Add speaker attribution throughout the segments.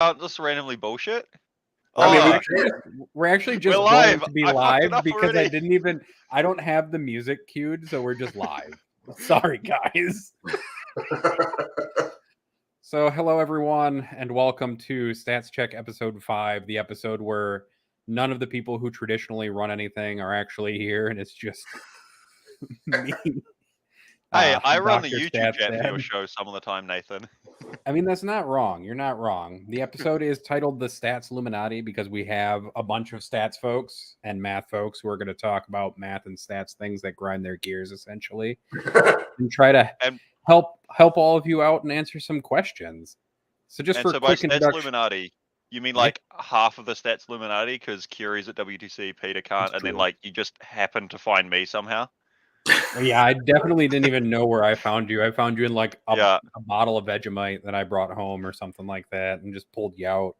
Speaker 1: Just randomly bullshit.
Speaker 2: I mean,
Speaker 3: we're actually just going to be live because I don't have the music queued, so we're just live. Sorry, guys. So, hello everyone, and welcome to Stats Check episode 5, the episode where none of the people who traditionally run anything are actually here, and it's just me.
Speaker 1: Hey, I run the YouTube chat for your show some of the time, Nathan.
Speaker 3: I mean, that's not wrong. You're not wrong. The episode is titled The Statsluminati because we have a bunch of stats folks and math folks who are going to talk about math and stats, things that grind their gears, essentially, and try to help all of you out and answer some questions. So just for quick introduction,
Speaker 1: Statsluminati, you mean like half of the Statsluminati because Curie's at WTC, Peter can't, and then like you just happen to find me somehow?
Speaker 3: Yeah, I definitely didn't even know where I found you. I found you in like a bottle of Vegemite that I brought home or something like that and just pulled you out.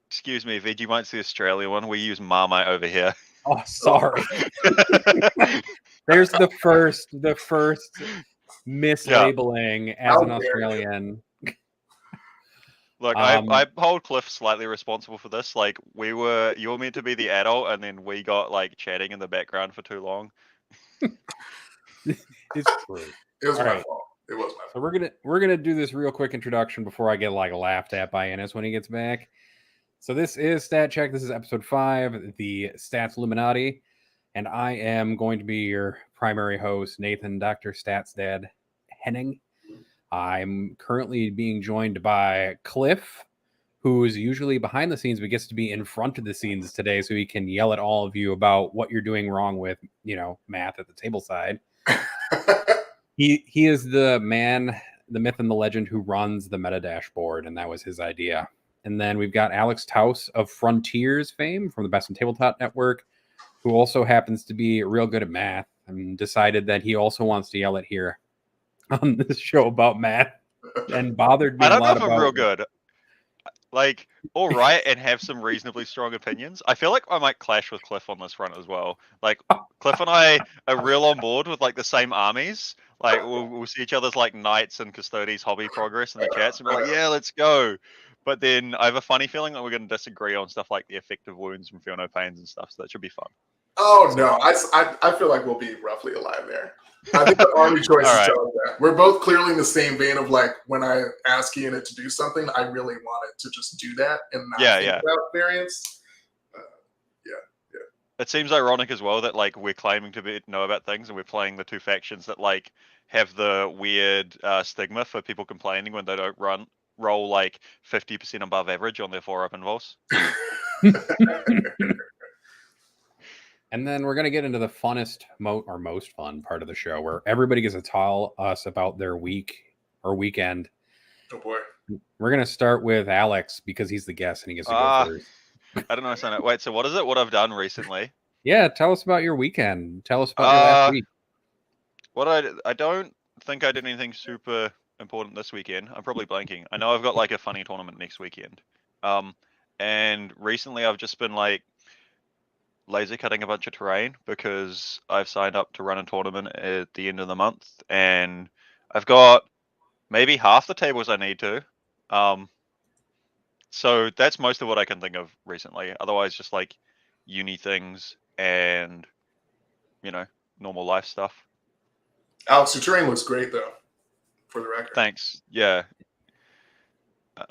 Speaker 1: Excuse me, Vegemite's the Australia one. We use Marmite over here.
Speaker 3: Oh, sorry. There's the first mislabeling as an Australian.
Speaker 1: Look, I hold Cliff slightly responsible for this. Like, you were meant to be the adult, and then we got like chatting in the background for too long.
Speaker 3: It's true.
Speaker 2: It was my fault. It was my fault.
Speaker 3: So we're gonna do this real quick introduction before I get like laughed at by Ennis when he gets back. So this is Stat Check. This is episode 5, the Statsluminati, and I am going to be your primary host, Nathan, Dr. Stats Dad Henning. I'm currently being joined by Cliff, who is usually behind the scenes but gets to be in front of the scenes today so he can yell at all of you about what you're doing wrong with, math at the table side. He is the man, the myth and the legend who runs the meta dashboard, and that was his idea. And then we've got Alex Towse of Frontiers fame from the Best in Tabletop Network, who also happens to be real good at math and decided that he also wants to yell at here on this show about math and bothered me.
Speaker 1: I don't know if I'm real good. Like, all right, and have some reasonably strong opinions. I feel like I might clash with Cliff on this front as well. Like, Cliff and I are real on board with like the same armies. Like, we'll see each other's like knights and custodies hobby progress in the chats, and we're like, yeah, let's go. But then I have a funny feeling that we're going to disagree on stuff like the effective wounds from Feel No Pains and stuff. So that should be fun.
Speaker 2: Oh no, I feel like we'll be roughly aligned there. I think the army choices show that. We're both clearly in the same vein of like when I ask Ian to do something, I really wanted to just do that and not think about variance.
Speaker 1: It seems ironic as well that like we're claiming to know about things and we're playing the two factions that like have the weird stigma for people complaining when they don't roll like 50% above average on their 4-up involves.
Speaker 3: And then we're going to get into the funnest or most fun part of the show where everybody gets to tell us about their week or weekend.
Speaker 2: Oh, boy.
Speaker 3: We're going to start with Alex because he's the guest and he gets to go first.
Speaker 1: I don't know. Wait, so what is it? What I've done recently?
Speaker 3: Yeah, tell us about your weekend. Tell us about your last week.
Speaker 1: I don't think I did anything super important this weekend. I'm probably blanking. I know I've got like a funny tournament next weekend. And recently I've just been like laser cutting a bunch of terrain because I've signed up to run a tournament at the end of the month and I've got maybe half the tables I need to. So that's most of what I can think of recently. Otherwise just like uni things and normal life stuff.
Speaker 2: Alex, your terrain looks great though, for the record.
Speaker 1: Thanks. Yeah.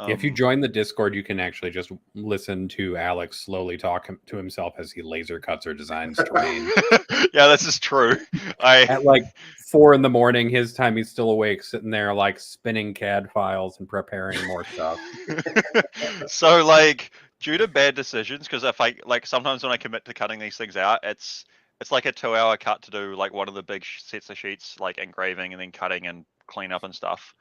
Speaker 3: If you join the Discord, you can actually just listen to Alex slowly talk to himself as he laser cuts or designs terrain.
Speaker 1: Yeah, this is true.
Speaker 3: At like 4 a.m, his time, he's still awake, sitting there like spinning CAD files and preparing more stuff.
Speaker 1: So like due to bad decisions, because if I like sometimes when I commit to cutting these things out, it's like a 2-hour cut to do like one of the big sets of sheets, like engraving and then cutting and cleanup and stuff.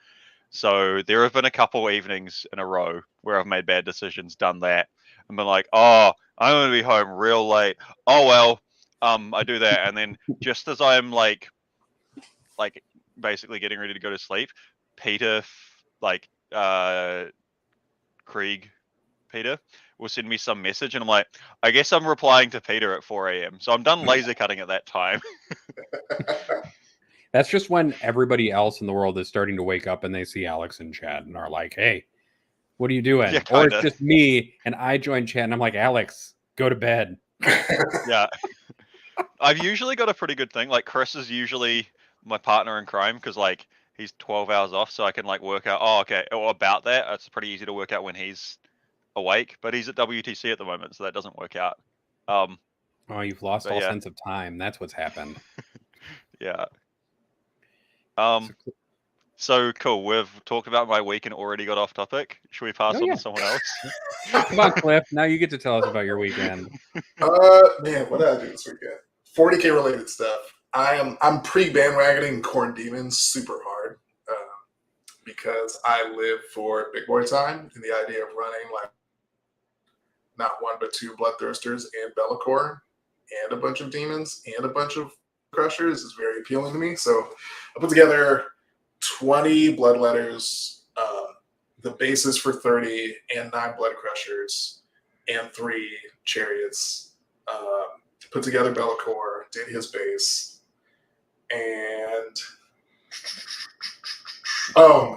Speaker 1: So there have been a couple evenings in a row where I've made bad decisions, done that, and been like, oh, I'm going to be home real late. Oh, well, I do that. And then just as I'm like basically getting ready to go to sleep, Peter, Krieg Peter, will send me some message. And I'm like, I guess I'm replying to Peter at 4 a.m. So I'm done laser cutting at that time.
Speaker 3: That's just when everybody else in the world is starting to wake up and they see Alex in chat and are like, hey, What are you doing?
Speaker 1: Yeah,
Speaker 3: Or
Speaker 1: kinda.
Speaker 3: it's just me and I join chat and I'm like, Alex, go to bed.
Speaker 1: Yeah. I've usually got a pretty good thing. Like Chris is usually my partner in crime because like he's 12 hours off, so I can like work out. Oh, okay. Or about that, it's pretty easy to work out when he's awake. But he's at WTC at the moment, so that doesn't work out.
Speaker 3: Oh, you've lost
Speaker 1: But
Speaker 3: all
Speaker 1: yeah.
Speaker 3: sense of time. That's what's happened.
Speaker 1: Yeah.
Speaker 3: So,
Speaker 1: So cool. We've talked about my week and already got off topic. Should we pass
Speaker 3: Oh,
Speaker 1: on
Speaker 3: yeah.
Speaker 1: to someone else?
Speaker 3: come on, Cliff. Now you get to tell us about your weekend.
Speaker 2: Man, what did I do this weekend? 40K related stuff. I'm pre-bandwagoning Corn Demons super hard because I live for big boy time, and the idea of running like not one but two Bloodthirsters and Bellacore and a bunch of demons and a bunch of crushers is very appealing to me. So I put together 20 bloodletters, the bases for 30, and 9 blood crushers and 3 chariots. Put together Bellacore, did his base, and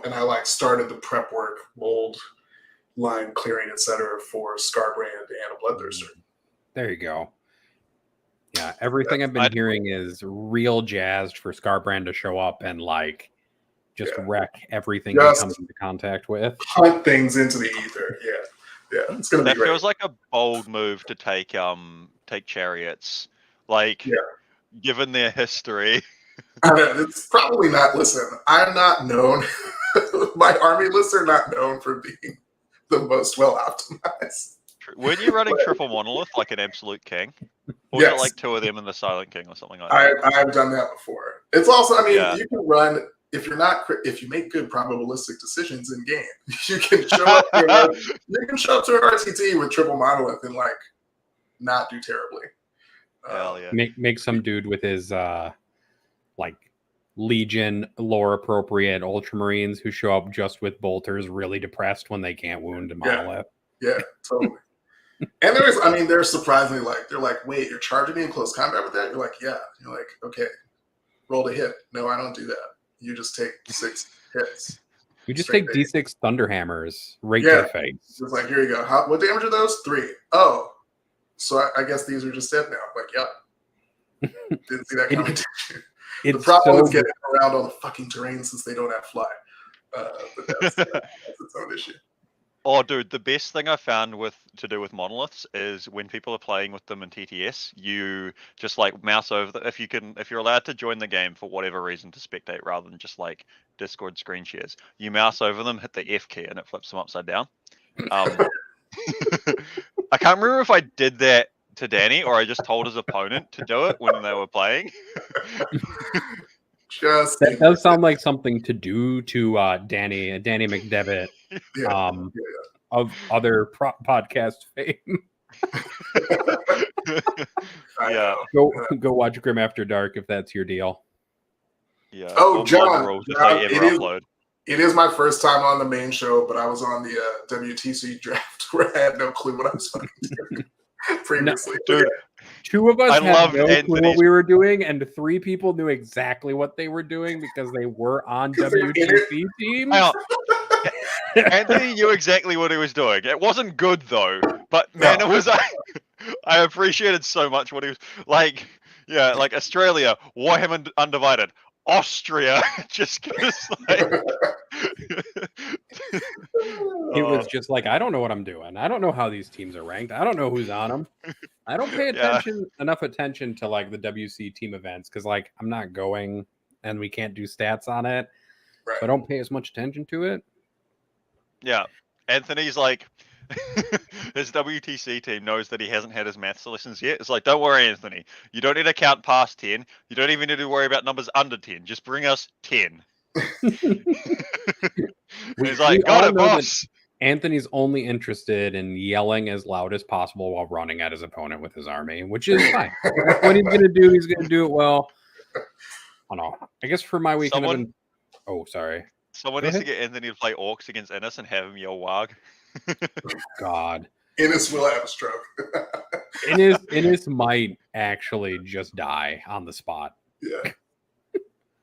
Speaker 2: and I like started the prep work, mold, line clearing, etc. for Scarbrand and a Bloodthirster.
Speaker 3: There you go. Yeah, everything I've been hearing is real jazzed for Scarbrand to show up and like just wreck everything he comes into contact with.
Speaker 2: Hunt things into the ether. Yeah, it's gonna be
Speaker 1: That
Speaker 2: great.
Speaker 1: feels like a bold move to take chariots. Like, given their history.
Speaker 2: It's probably not. Listen, I'm not known. My army lists are not known for being the most well optimized.
Speaker 1: Weren't you running triple monolith like an absolute king? Or was it like 2 of them and the silent king or something like that?
Speaker 2: I've done that before. It's also, I mean, you can run if you make good probabilistic decisions in game. You can show up to an RTT with triple monolith and like not do terribly.
Speaker 1: Hell yeah.
Speaker 3: Make some dude with his like Legion lore appropriate Ultramarines who show up just with bolters really depressed when they can't wound a monolith.
Speaker 2: Yeah, totally. And they're surprisingly they're like, wait, you're charging me in close combat with that? You're like, yeah. You're like, okay, roll to hit. No, I don't do that. You just take 6 hits.
Speaker 3: You just take D6 Thunderhammers right to the face.
Speaker 2: It's like, here you go. What damage are those? 3. Oh, so I guess these are just dead now. Like, yep. Didn't see that coming. The problem is getting around all the fucking terrain since they don't have fly. But that's its own issue.
Speaker 1: Oh, dude, the best thing I found to do with monoliths is when people are playing with them in TTS, you just like mouse over if you're allowed to join the game for whatever reason to spectate rather than just like Discord screen shares, you mouse over them, hit the F key, and it flips them upside down. I can't remember if I did that to Danny or I just told his opponent to do it when they were playing.
Speaker 3: That does sound like something to do to Danny McDevitt of other podcast fame.
Speaker 1: Yeah.
Speaker 3: Go watch Grim After Dark if that's your deal.
Speaker 1: Yeah.
Speaker 2: Oh, John, it is my first time on the main show, but I was on the WTC draft where I had no clue what I was fucking doing previously.
Speaker 1: No, dude.
Speaker 3: 2 of us had no clue what we were doing, and 3 people knew exactly what they were doing because they were on WTC teams.
Speaker 1: Anthony knew exactly what he was doing. It wasn't good though, but man, it was. I appreciated so much what he was like. Yeah, like Australia, Warhammer Undivided, Austria, just like.
Speaker 3: It was just like, I don't know what I'm doing. I don't know how these teams are ranked. I don't know who's on them. I don't pay enough attention to like the WC team events because like I'm not going and we can't do stats on it.
Speaker 2: Right.
Speaker 3: So I don't pay as much attention to it.
Speaker 1: Yeah. Anthony's like his WTC team knows that he hasn't had his maths lessons yet. It's like, don't worry, Anthony. You don't need to count past 10. You don't even need to worry about numbers under 10. Just bring us 10. He's like, got it, boss.
Speaker 3: Anthony's only interested in yelling as loud as possible while running at his opponent with his army, which is fine. What he's going to do, he's going to do it well. I don't know. I guess for my weekend, oh, sorry.
Speaker 1: Someone needs to get Anthony to play Orcs against Innis and have him yell WAG.
Speaker 3: God.
Speaker 2: Innis will have a stroke.
Speaker 3: Innis might actually just die on the spot.
Speaker 2: Yeah.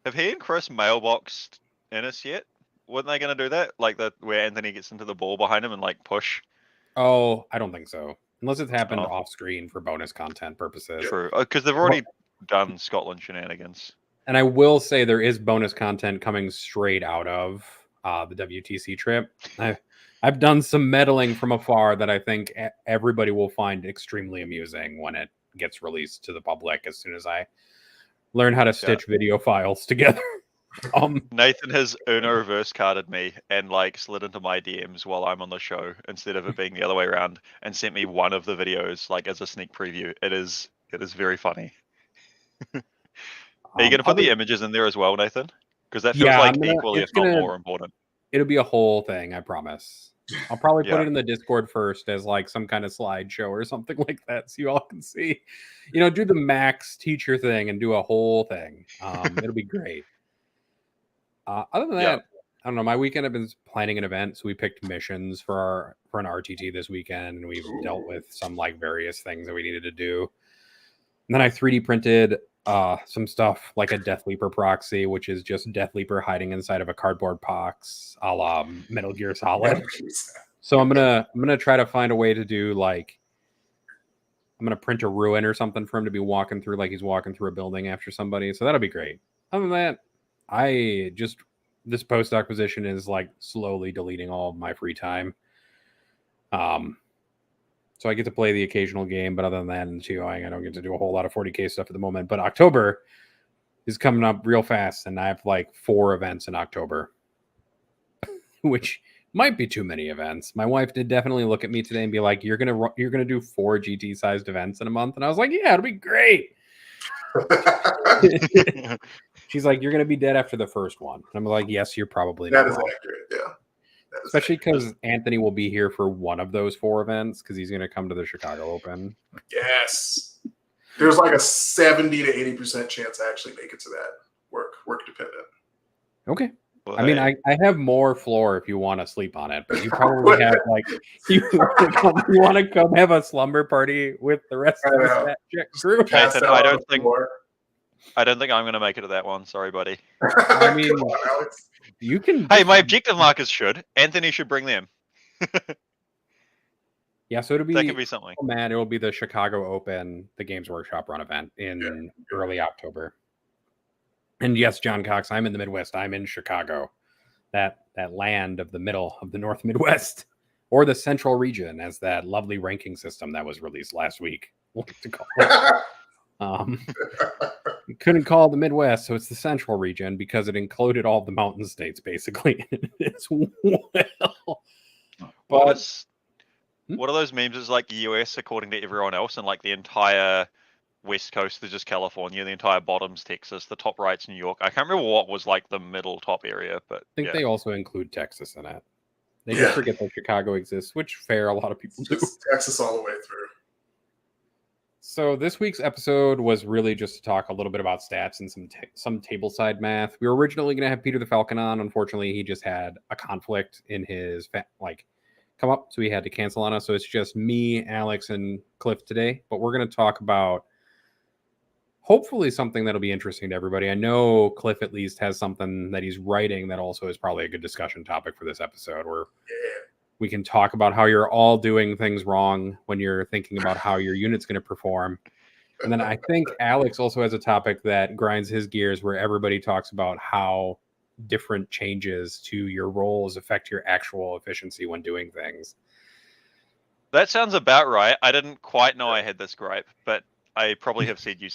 Speaker 1: Have he and Chris mailboxed Innis yet? weren't they going to do that? Like where Anthony gets into the ball behind him and like push.
Speaker 3: Oh, I don't think so. Unless it's happened
Speaker 1: Oh.
Speaker 3: off screen for bonus content purposes.
Speaker 1: True, because they've already done Scotland shenanigans.
Speaker 3: And I will say there is bonus content coming straight out of the WTC trip. I've done some meddling from afar that I think everybody will find extremely amusing when it gets released to the public as soon as I learn how to stitch video files together.
Speaker 1: Nathan has Uno reverse carded me and like slid into my DMs while I'm on the show instead of it being the other way around, and sent me one of the videos like as a sneak preview. It is very funny. Are you going to put the images in there as well, Nathan? Because that feels like equally, if not more important.
Speaker 3: It'll be a whole thing, I promise. I'll probably put it in the Discord first as like some kind of slideshow or something like that, so you all can see. You know, do the Max teacher thing and do a whole thing. It'll be great. Other than that, I don't know. My weekend, I've been planning an event, so we picked missions for an RTT this weekend, and we've dealt with some like various things that we needed to do. And then I 3D printed some stuff like a Death Leaper proxy, which is just Death Leaper hiding inside of a cardboard box, a la Metal Gear Solid. So I'm gonna try to find a way to do like I'm gonna print a ruin or something for him to be walking through, like he's walking through a building after somebody. So that'll be great. Other than that, this postdoc position is like slowly deleting all of my free time. So I get to play the occasional game, but other than that, in TOing, I don't get to do a whole lot of 40K stuff at the moment. But October is coming up real fast, and I have like 4 events in October, which might be too many events. My wife did definitely look at me today and be like, "You're gonna do 4 GT-sized events in a month," and I was like, "Yeah, it'll be great." She's like, "You're gonna be dead after the first one." And I'm like, "Yes, you're probably not."
Speaker 2: That is accurate, yeah.
Speaker 3: Especially because Anthony will be here for one of those 4 events because he's going to come to the Chicago Open.
Speaker 2: Yes. There's like a 70 to 80% chance I actually make it to that. Work dependent.
Speaker 3: Okay. Well, I mean, I have more floor if you want to sleep on it, but you probably have like you want to come have a slumber party with the rest of the crew.
Speaker 1: Nathan, I don't think I'm going to make it to that one. Sorry, buddy.
Speaker 3: I mean, come on, Alex. You can.
Speaker 1: Hey, my objective markers should. Anthony should bring them.
Speaker 3: Yeah, so it'll be
Speaker 1: that could be something.
Speaker 3: Oh man, it will be the Chicago Open, the Games Workshop run event in early October. And yes, John Cox, I'm in the Midwest. I'm in Chicago, that land of the middle of the North Midwest, or the Central Region, as that lovely ranking system that was released last week. To call it. You couldn't call it the Midwest, so it's the Central Region because it included all the mountain states, basically. It's
Speaker 1: what are those memes? It's like US according to everyone else, and like the entire West Coast is just California, the entire bottom's Texas, the top right's New York. I can't remember what was like the middle top area, but
Speaker 3: I think they also include Texas in it. They just forget that Chicago exists, which fair a lot of people do.
Speaker 2: Texas all the way through.
Speaker 3: So this week's episode was really just to talk a little bit about stats and some tableside math. We were originally going to have Peter the Falcon on. Unfortunately, he just had a conflict in his come up, so he had to cancel on us. So it's just me, Alex, and Cliff today. But we're going to talk about hopefully something that'll be interesting to everybody. I know Cliff at least has something that he's writing that also is probably a good discussion topic for this episode, where we can talk about how you're all doing things wrong when you're thinking about how your unit's going to perform. And then I think Alex also has a topic that grinds his gears where everybody talks about how different changes to your roles affect your actual efficiency when doing things.
Speaker 1: That sounds about right. I didn't quite know I had this gripe, but I probably have sent you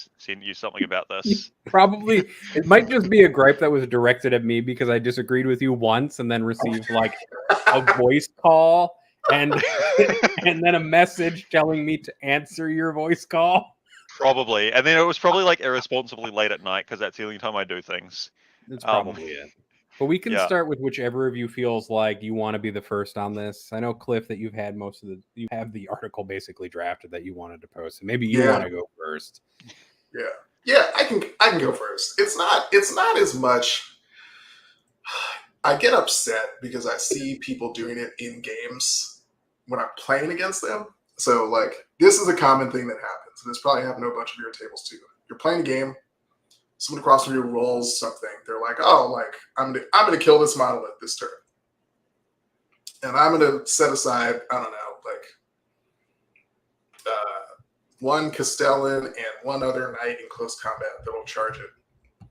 Speaker 1: something about this.
Speaker 3: Probably. It might just be a gripe that was directed at me because I disagreed with you once and then received like a voice call and then a message telling me to answer your voice call.
Speaker 1: Probably. And then it was probably like irresponsibly late at night because that's the only time I do things.
Speaker 3: That's probably it. But we can start with whichever of you feels like you want to be the first on this. I know, Cliff, that you have the article basically drafted that you wanted to post. And maybe you want to go first.
Speaker 2: Yeah, I can go first. It's not as much. I get upset because I see people doing it in games when I'm playing against them. So like this is a common thing that happens, and it's probably happened to a bunch of your tables too. You're playing a game, someone across from you rolls something. They're like, oh, like I'm gonna kill this monolith this turn, and I'm gonna set aside, I don't know, like one Castellan and one other knight in close combat that'll charge it.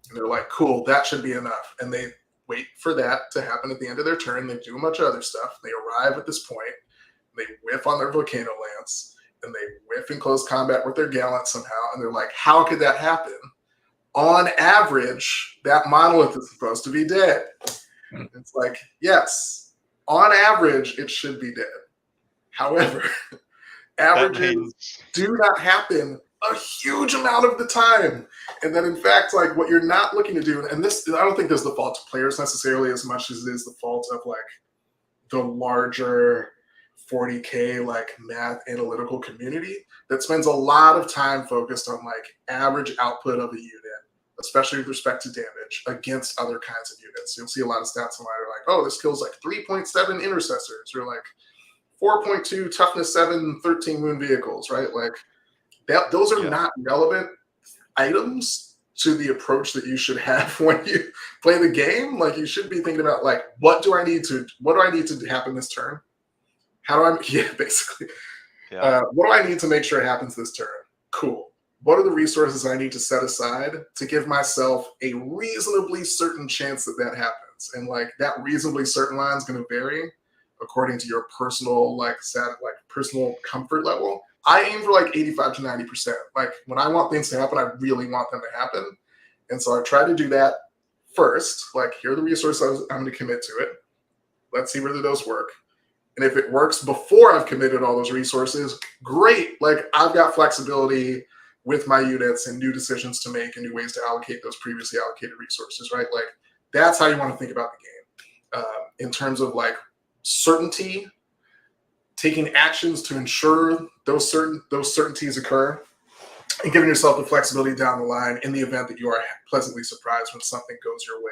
Speaker 2: And they're like, cool, that should be enough. And they wait for that to happen at the end of their turn. They do a bunch of other stuff. They arrive at this point. They whiff on their Volcano Lance, and they whiff in close combat with their Gallant somehow. And they're like, how could that happen? On average, that monolith is supposed to be dead. It's like, yes, on average, it should be dead. However, averages do not happen a huge amount of the time. And then in fact, like what you're not looking to do, and this, I don't think there's the fault of players necessarily as much as it is the fault of like the larger 40K like math analytical community that spends a lot of time focused on like average output of a unit, especially with respect to damage against other kinds of units. You'll see a lot of stats online are like, oh, this kills like 3.7 intercessors, or like 4.2 toughness 7, 13 wound vehicles, right? Like that, those are not relevant items to the approach that you should have when you play the game. Like you should be thinking about like, what do I need to happen this turn? How do I, basically. What do I need to make sure it happens this turn? Cool. What are the resources I need to set aside to give myself a reasonably certain chance that that happens? And like that reasonably certain line is going to vary according to your personal personal comfort level. I aim for like 85 to 90%. Like when I want things to happen, I really want them to happen. And so I try to do that first. Like here are the resources I'm going to commit to it. Let's see whether those work. And if it works before I've committed all those resources, great. Like I've got flexibility with my units and new decisions to make and new ways to allocate those previously allocated resources, right? Like that's how you want to think about the game. In terms of like certainty, taking actions to ensure those certainties occur, and giving yourself the flexibility down the line in the event that you are pleasantly surprised when something goes your way,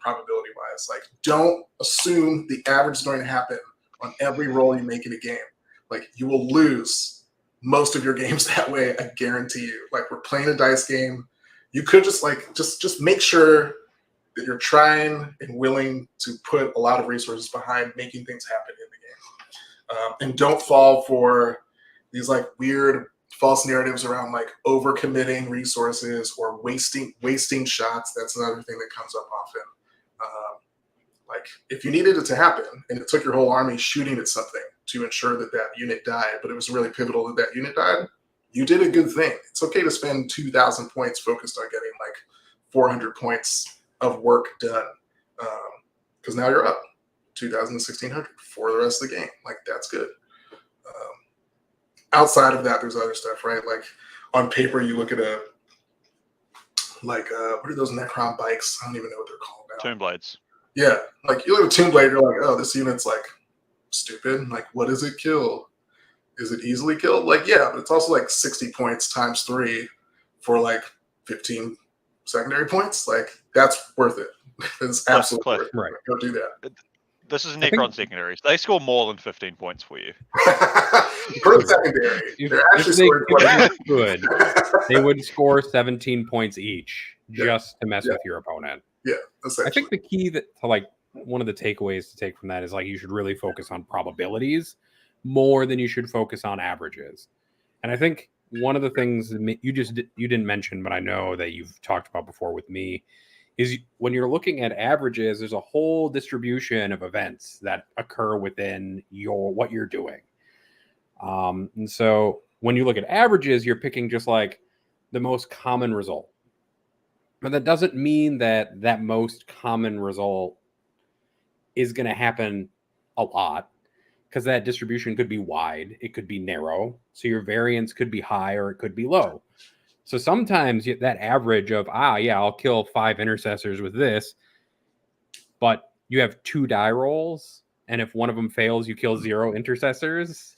Speaker 2: probability-wise. Like don't assume the average is going to happen on every roll you make in a game. Like you will lose most of your games that way, I guarantee you. Like we're playing a dice game. You could just like just make sure that you're trying and willing to put a lot of resources behind making things happen in the game. And don't fall for these like weird false narratives around like overcommitting resources or wasting shots. That's another thing that comes up often. Like if you needed it to happen and it took your whole army shooting at something to ensure that that unit died, but it was really pivotal that that unit died, you did a good thing. It's okay to spend 2,000 points focused on getting like 400 points of work done, because now you're up 2,000 to 1,600 for the rest of the game. Like that's good. Outside of that, there's other stuff, right? Like on paper, you look at a like what are those Necron bikes? I don't even know what they're called now.
Speaker 1: Tomb Blades.
Speaker 2: Yeah, like you look at Tomb Blade, you're like, oh, this unit's like stupid. Like, what does it kill? Is it easily killed? Like, yeah, but it's also like 60 points times 3 for like 15 secondary points. Like, that's worth it. It's absolutely worth it.
Speaker 3: Right.
Speaker 2: Go do that.
Speaker 1: This is Necron secondaries. They score more than 15 points for you.
Speaker 2: For the secondary, they're actually scoring quite
Speaker 3: good. They would score 17 points each just to mess with your opponent.
Speaker 2: Yeah,
Speaker 3: I think the key that to like one of the takeaways to take from that is like you should really focus on probabilities more than you should focus on averages. And I think one of the things you didn't mention, but I know that you've talked about before with me, is when you're looking at averages, there's a whole distribution of events that occur within what you're doing. And so when you look at averages, you're picking just like the most common result. But that doesn't mean that that most common result is going to happen a lot, because that distribution could be wide, it could be narrow, so your variance could be high or it could be low. So sometimes that average of I'll kill 5 intercessors with this, but you have 2 die rolls, and if one of them fails, you kill 0 intercessors.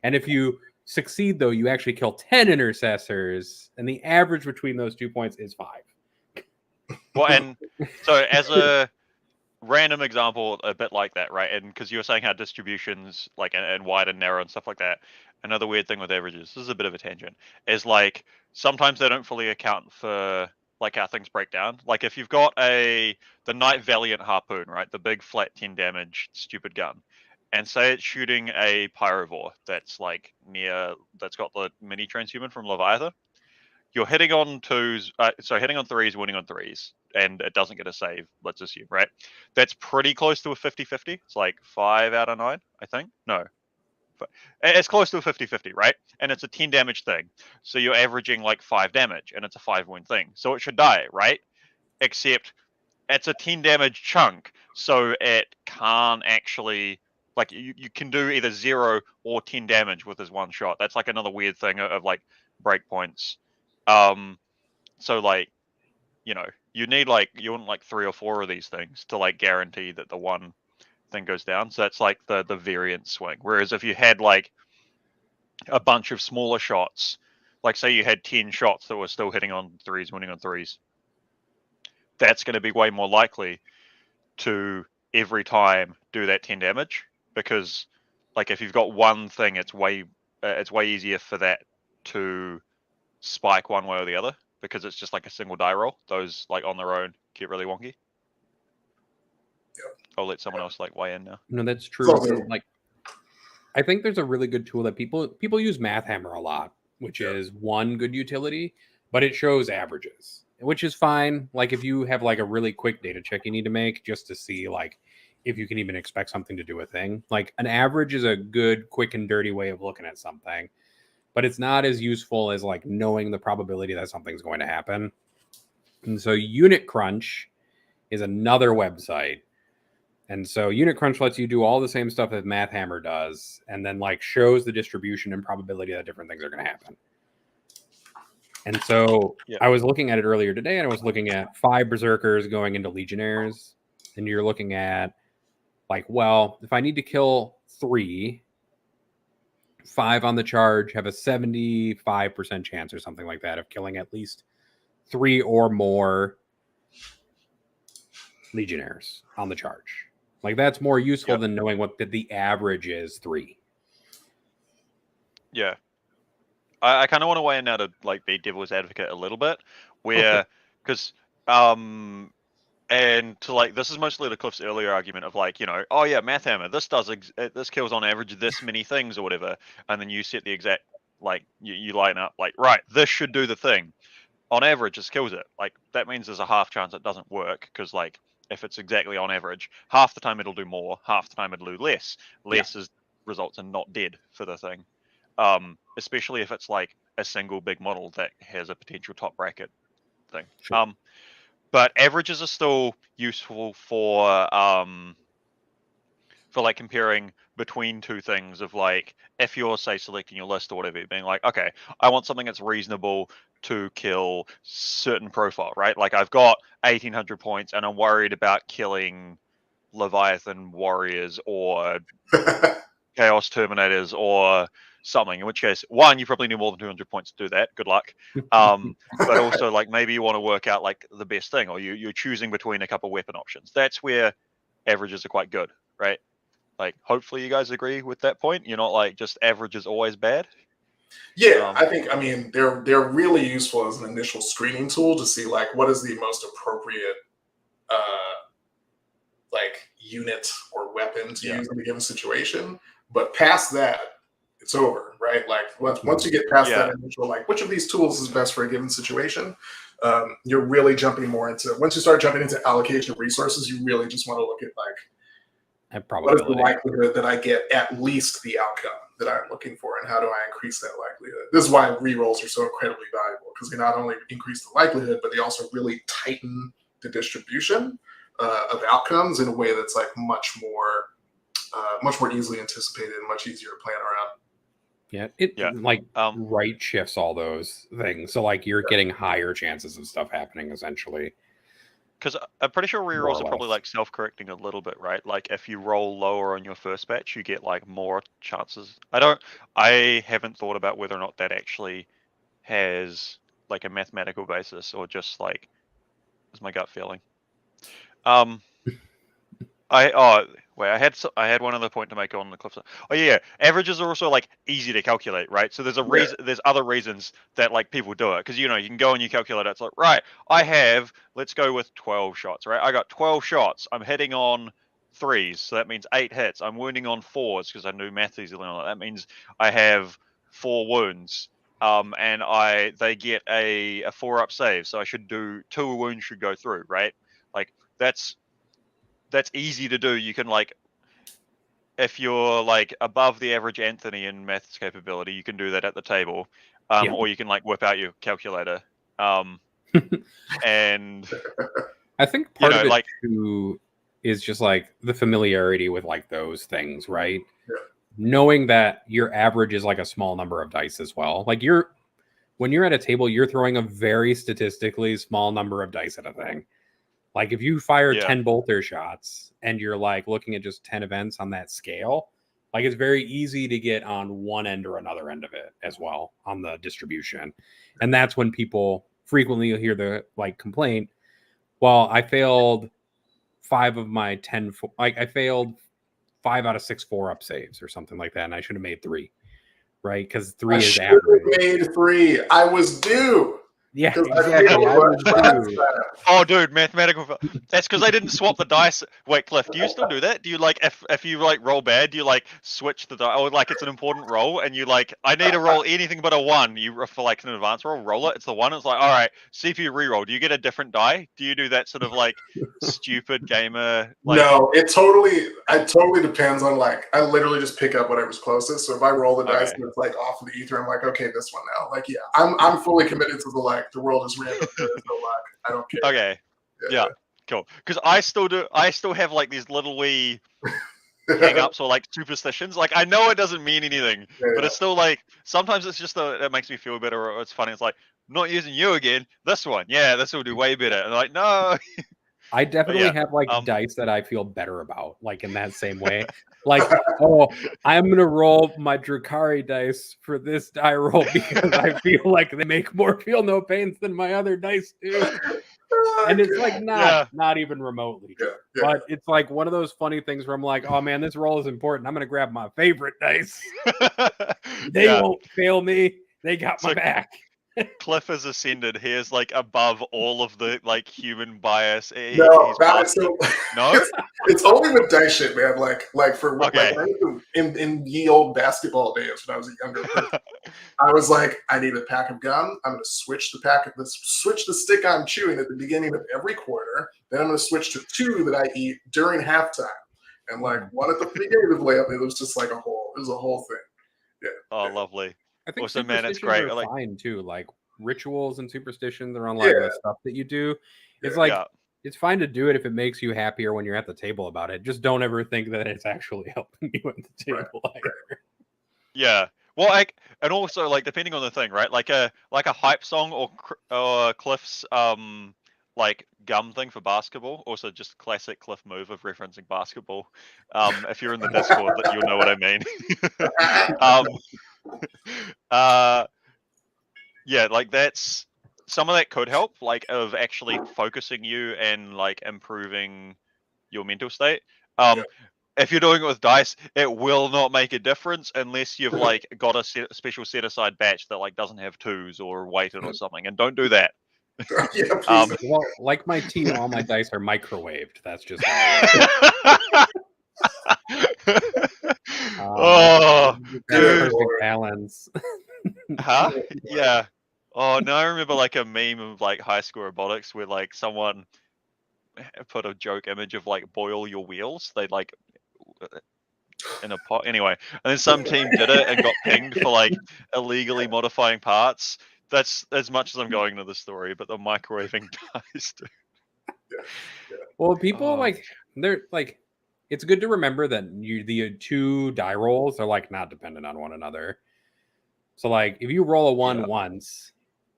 Speaker 3: And if you succeed, though, you actually kill 10 intercessors, and the average between those 2 points is 5.
Speaker 1: Well, and so as a random example, a bit like that, right? And because you were saying how distributions like and wide and narrow and stuff like that, another weird thing with averages, this is a bit of a tangent, is like sometimes they don't fully account for like how things break down. Like if you've got the Knight Valiant harpoon, right, the big flat 10 damage stupid gun, and say it's shooting a pyrovore that's like that's got the mini transhuman from Leviathan. You're hitting on twos, hitting on threes, winning on threes, and it doesn't get a save, let's assume, right? That's pretty close to a 50-50. It's like 5 out of 9, I think. No. It's close to a 50-50, right? And it's a 10 damage thing. So you're averaging like 5 damage, and it's a 5-win thing. So it should die, right? Except it's a 10 damage chunk, so it can't actually... Like, you can do either 0 or 10 damage with his one shot. That's like another weird thing of like breakpoints. So like, you know, you want like 3 or 4 of these things to like guarantee that the one thing goes down. So that's like the variant swing. Whereas if you had like a bunch of smaller shots, like say you had 10 shots that were still hitting on threes, winning on threes, that's going to be way more likely to every time do that 10 damage, because like if you've got one thing, it's way easier for that to spike one way or the other, because it's just like a single die roll. Those like on their own get really wonky. I'll let someone else like weigh in now.
Speaker 3: No, that's true. Like, I think there's a really good tool that people use mathhammer a lot, which is one good utility, but it shows averages, which is fine. Like if you have like a really quick data check you need to make just to see like if you can even expect something to do a thing. Like an average is a good, quick and dirty way of looking at something, but it's not as useful as like knowing the probability that something's going to happen. And so Unitcrunch is another website. And so Unitcrunch lets you do all the same stuff that mathhammer does, and then like shows the distribution and probability that different things are going to happen. And so I was looking at it earlier today, and I was looking at 5 berserkers going into legionnaires, and you're looking at like, well, if I need to kill 3, 5 on the charge have a 75% chance or something like that of killing at least 3 or more legionnaires on the charge. Like that's more useful than knowing what the average is 3.
Speaker 1: Yeah. I kind of want to weigh in now to like be devil's advocate a little bit, where because and to like this is mostly to Cliff's earlier argument of like, you know, oh yeah, mathhammer, this kills on average this many things or whatever, and then you set the exact like you line up like, right, this should do the thing. On average, this kills it. Like that means there's a half chance it doesn't work, because like if it's exactly on average, half the time it'll do more, half the time it'll do less. Less is results in not dead for the thing. Especially if it's like a single big model that has a potential top bracket thing.
Speaker 3: Sure.
Speaker 1: But averages are still useful for like comparing between two things of like, if you're say selecting your list or whatever, being like, okay, I want something that's reasonable to kill certain profile, right? Like I've got 1800 points and I'm worried about killing Leviathan warriors or Chaos Terminators or something, in which case, one, you probably need more than 200 points to do that. Good luck. But also, like, maybe you want to work out like the best thing, or you're choosing between a couple weapon options. That's where averages are quite good, right? Like, hopefully you guys agree with that point. You're not like just average is always bad.
Speaker 2: Yeah, I mean they're really useful as an initial screening tool to see like what is the most appropriate like unit or weapon to use in a given situation. But past that, it's over, right? Like once you get past that initial like which of these tools is best for a given situation, you're really jumping more into, once you start jumping into allocation of resources, you really just want to look at like what is the likelihood that I get at least the outcome that I'm looking for, and how do I increase that likelihood? This is why rerolls are so incredibly valuable, because they not only increase the likelihood, but they also really tighten the distribution of outcomes in a way that's like much more easily anticipated and much easier to plan around.
Speaker 3: Like right shifts all those things, so like you're getting higher chances of stuff happening essentially.
Speaker 1: Because I'm pretty sure rerolls are probably like self-correcting a little bit, right? Like if you roll lower on your first batch, you get like more chances. I haven't thought about whether or not that actually has like a mathematical basis, or just like is my gut feeling. Wait, I had one other point to make on the cliff. Oh yeah, averages are also like easy to calculate, right? So there's a reason. There's other reasons that like people do it because you can go and you calculate it. It's like right, I have. Let's go with 12 shots, right? I got 12 shots. I'm hitting on 3s, so that means 8 hits. I'm wounding on 4s because I knew math easily on it. That means I have 4 wounds. And they get a 4-up save, so I should do 2 wounds should go through, right? Like that's easy to do. You can like, if you're like above the average Anthony in maths capability, you can do that at the table, or you can like whip out your calculator. And
Speaker 3: I think part of it too is just like the familiarity with like those things, right?
Speaker 2: Yeah.
Speaker 3: Knowing that your average is like a small number of dice as well. Like when you're at a table, you're throwing a very statistically small number of dice at a thing. Like if you fire 10 bolter shots and you're like looking at just 10 events on that scale, like it's very easy to get on one end or another end of it as well on the distribution. And that's when people frequently hear the like complaint, well, I failed 5 of my 10, like I failed 5 out of 6 4-up saves or something like that, and I should have made 3, right? Because 3 is average.
Speaker 2: Made 3. I was due.
Speaker 3: Yeah, exactly.
Speaker 1: Oh, dude, mathematical. That's because I didn't swap the dice. Wait, Cliff, do you still do that? Do you like if you like roll bad, do you like switch the die? Or like it's an important roll, and you like I need to roll anything but a 1. You for like an advanced roll it. It's the 1. It's like all right, CPU reroll. Do you get a different die? Do you do that sort of like stupid gamer? Like,
Speaker 2: no, it totally depends on like I literally just pick up whatever's closest. So if I roll the dice and it's like off of the ether, I'm like, okay, this one now. Like I'm fully committed to the world is random. There's no luck. I don't care.
Speaker 1: Okay. Yeah. Cool. Because I still have like these little wee hang-ups or like superstitions. Like I know it doesn't mean anything, but it's still like sometimes it's just it makes me feel better or it's funny. It's like not using you again. This one, this will do way better. And like no.
Speaker 3: I definitely have like dice that I feel better about, like in that same way. Like, oh, I'm gonna roll my Drukari dice for this die roll because I feel like they make more feel no pains than my other dice do. And it's like not even remotely. But it's like one of those funny things where I'm like, oh man, this roll is important. I'm gonna grab my favorite dice. They won't fail me. They got my back.
Speaker 1: Cliff has ascended. He is like above all of the like human bias.
Speaker 2: No,
Speaker 1: no,
Speaker 2: it's only with dice shit, man. Like for like in ye old basketball days when I was a younger person, I was like, I need a pack of gum. I'm going to switch the stick I'm chewing at the beginning of every quarter. Then I'm going to switch to 2 that I eat during halftime, and like one at the beginning of the layup. It was just like a whole thing. Yeah.
Speaker 1: Oh, lovely.
Speaker 3: I think
Speaker 1: also, man, it's great.
Speaker 3: Are fine too. Like rituals and superstitions are on like the stuff that you do. It's like it's fine to do it if it makes you happier when you're at the table about it. Just don't ever think that it's actually helping you at the table. Either.
Speaker 1: Yeah. Well, and also like depending on the thing, right? Like a hype song or Cliff's like gum thing for basketball. Also, just classic Cliff move of referencing basketball. If you're in the Discord, you'll know what I mean. Like that's some of that could help, like of actually focusing you and like improving your mental state. If you're doing it with dice, it will not make a difference unless you've like got a special set aside batch that like doesn't have 2s or weighted or something, and don't do that.
Speaker 3: Well, like my tea, all my dice are microwaved. That's just
Speaker 1: dude,
Speaker 3: balance.
Speaker 1: Huh? Yeah. Oh no, I remember like a meme of like high school robotics where like someone put a joke image of like boil your wheels. They like in a pot anyway, and then some team did it and got pinged for like illegally modifying parts. That's as much as I'm going into the story, but the microwaving dies.
Speaker 3: Well, people like they're like, it's good to remember that the 2 die rolls are like not dependent on one another. So like if you roll a 1 once,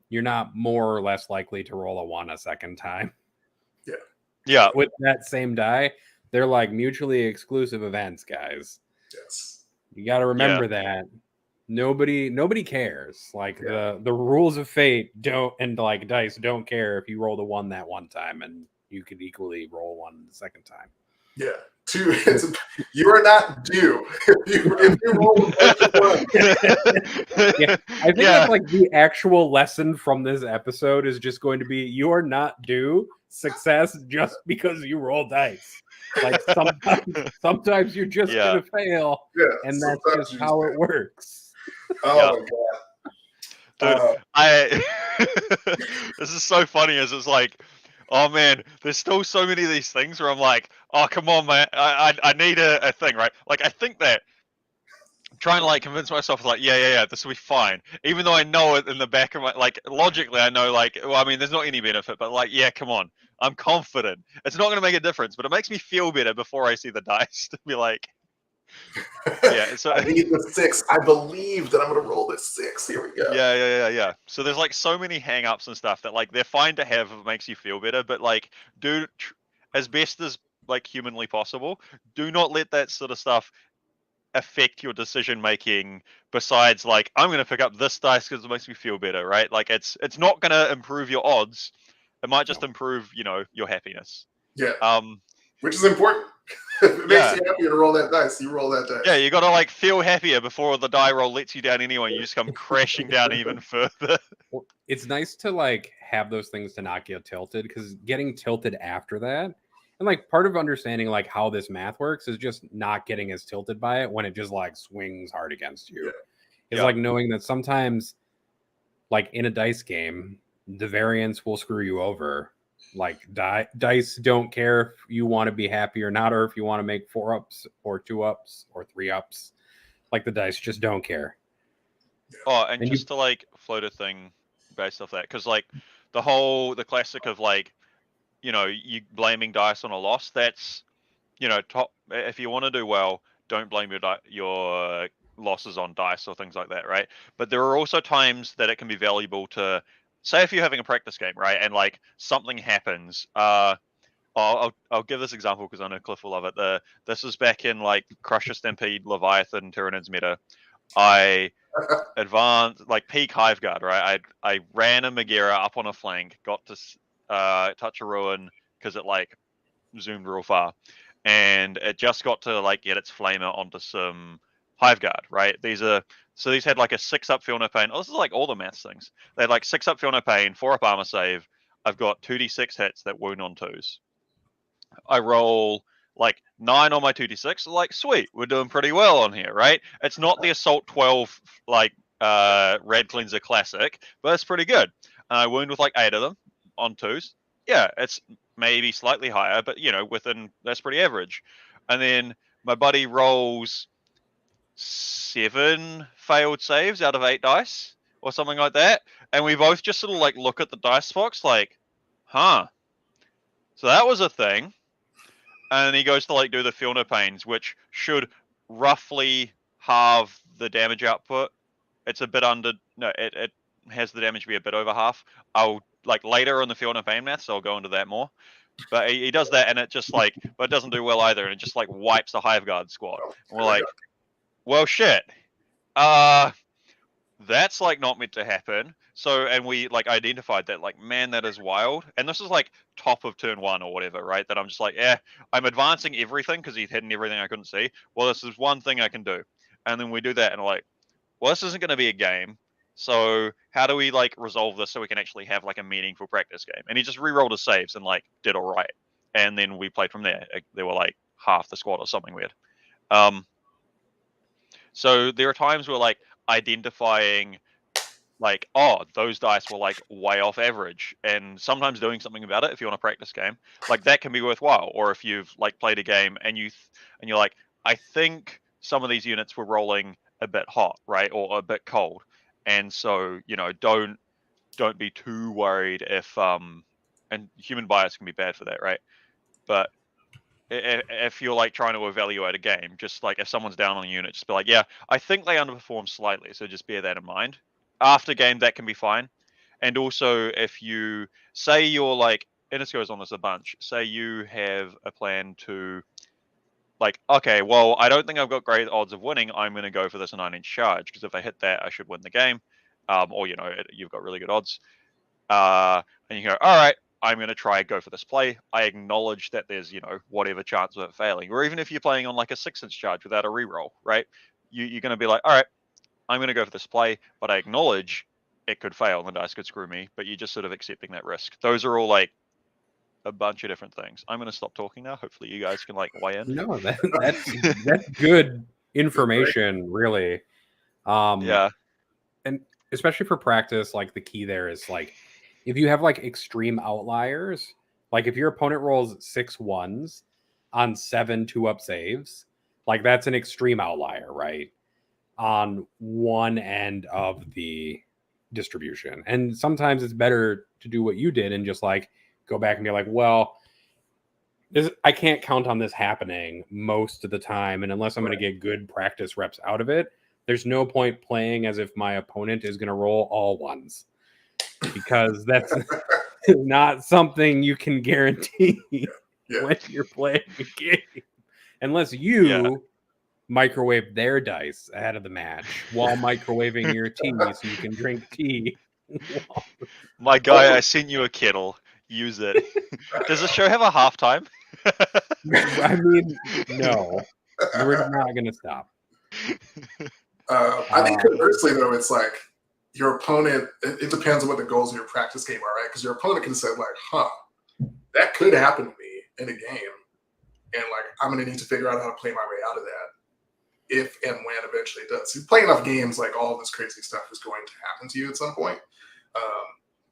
Speaker 3: you're not more or less likely to roll a 1 a second time.
Speaker 1: Yeah.
Speaker 3: With that same die, they're like mutually exclusive events, guys.
Speaker 2: Yes.
Speaker 3: You got to remember that. Nobody cares. Like the rules of fate don't, and like dice don't care if you rolled a 1 that one time and you could equally roll 1 the second time.
Speaker 2: Yeah, You are not due. If you roll a bunch of ones.
Speaker 3: Yeah, I think that's like the actual lesson from this episode is just going to be you are not due success just because you roll dice. Like sometimes you're just gonna fail, and that's just how it works.
Speaker 2: Oh my god,
Speaker 1: dude! This is so funny. As it's like, oh man, there's still so many of these things where I'm like, oh come on, man, I need a thing, right? Like I think that I'm trying to like convince myself, like, yeah, this will be fine, even though I know it in the back of my, like, logically I know, like, well, I mean, there's not any benefit, but like, yeah, come on, I'm confident. It's not going to make a difference, but it makes me feel better before I see the dice to be like, yeah. So
Speaker 2: I need the 6. I believe that I'm going to roll this 6. Here we go.
Speaker 1: Yeah. So there's like so many hang-ups and stuff that like they're fine to have if it makes you feel better, but like, do as best as like humanly possible, do not let that sort of stuff affect your decision making. Besides, like, I'm going to pick up this dice because it makes me feel better, right? Like, it's not going to improve your odds. It might just improve, your happiness.
Speaker 2: Yeah. Which is important. If it makes you happier to roll that dice, you roll that dice.
Speaker 1: Yeah, you got to like feel happier before the die roll lets you down anyway. You just come crashing down even further.
Speaker 3: Well, it's nice to like have those things to not get tilted, because getting tilted after that, and like part of understanding like how this math works is just not getting as tilted by it when it just like swings hard against you. It's like knowing that sometimes, like in a dice game, the variance will screw you over. Like dice don't care if you want to be happy or not, or if you want to make 4 ups or 2 ups or 3 ups. Like the dice just don't care.
Speaker 1: Oh, and just to like float a thing based off that, because like the classic of like, you blaming dice on a loss. That's top. If you want to do well, don't blame your losses on dice or things like that, right? But there are also times that it can be valuable to say if you're having a practice game, right, and like something happens. I'll give this example because I know Cliff will love it. This is back in like Crusher Stampede Leviathan Tyranids meta. I advanced like peak Hive Guard, right? I ran a Megara up on a flank, got to touch a ruin because it like zoomed real far, and it just got to like get its flamer onto some Hive Guard, right? These had like a 6-up Feel No Pain. Oh, this is like all the maths things. They had like 6-up Feel No Pain, 4-up armor save. I've got 2d6 hits that wound on 2s. I roll like 9 on my 2d6. Like, sweet, we're doing pretty well on here, right? It's not the Assault 12 like Red Cleanser Classic, but it's pretty good. I wound with like 8 of them on 2s. Yeah, it's maybe slightly higher, but that's pretty average. And then my buddy rolls 7 failed saves out of 8 dice or something like that, and we both just sort of like look at the dice box like, huh, so that was a thing. And he goes to like do the Feel No Pains, which should roughly halve the damage output. It's a bit under, no, it has the damage be a bit over half. I'll like later on the Feel No Pain math, so I'll go into that more. But he does that, and it just like, but it doesn't do well either, and it just like wipes the Hive Guard squad. And we're like, well, shit. That's like not meant to happen. So, and we like identified that, like, man, that is wild. And this is like top of turn 1 or whatever, right? That I'm just like, I'm advancing everything because he's hidden everything I couldn't see. Well, this is one thing I can do. And then we do that, and like, well, this isn't going to be a game. So how do we like resolve this so we can actually have like a meaningful practice game? And he just re-rolled his saves and like did all right. And then we played from there. There were like half the squad or something weird. So there are times where like identifying like, oh, those dice were like way off average, and sometimes doing something about it if you want a practice game, like that can be worthwhile. Or if you've like played a game and you're like, I think some of these units were rolling a bit hot, right, or a bit cold, and so don't be too worried if and human bias can be bad for that, right? But if you're like trying to evaluate a game, just like if someone's down on a unit, just be like, yeah, I think they underperformed slightly, so just bear that in mind. After game, that can be fine. And also, if you say you're like, and this goes on this a bunch, say you have a plan to like, okay, well, I don't think I've got great odds of winning. I'm going to go for this 9-inch charge because if I hit that, I should win the game. Or you've got really good odds. And you go, all right, I'm going to try and go for this play. I acknowledge that there's, whatever chance of it failing. Or even if you're playing on like a 6-inch charge without a reroll, right? You're going to be like, all right, I'm going to go for this play, but I acknowledge it could fail and the dice could screw me, but you're just sort of accepting that risk. Those are all like a bunch of different things. I'm going to stop talking now. Hopefully you guys can like weigh in.
Speaker 3: No, that's good information, really.
Speaker 1: Yeah.
Speaker 3: And especially for practice, like the key there is like if you have like extreme outliers, like if your opponent rolls 6 1s on 7 2-up saves, like that's an extreme outlier, right? On one end of the distribution. And sometimes it's better to do what you did and just like go back and be like, well, I can't count on this happening most of the time. And unless I'm going to get good practice reps out of it, there's no point playing as if my opponent is going to roll all 1s, because that's not something you can guarantee when you're playing a game. Unless you microwave their dice ahead of the match while microwaving your tea so you can drink tea.
Speaker 1: My guy, I sent you a kettle. Use it. Does the show have a halftime?
Speaker 3: I mean, no. We're not going to stop.
Speaker 2: I think conversely, though, it's like your opponent, it depends on what the goals of your practice game are, right? Because your opponent can say, like, that could happen to me in a game. And, like, I'm going to need to figure out how to play my way out of that if and when eventually it does. So you play enough games, like, all of this crazy stuff is going to happen to you at some point.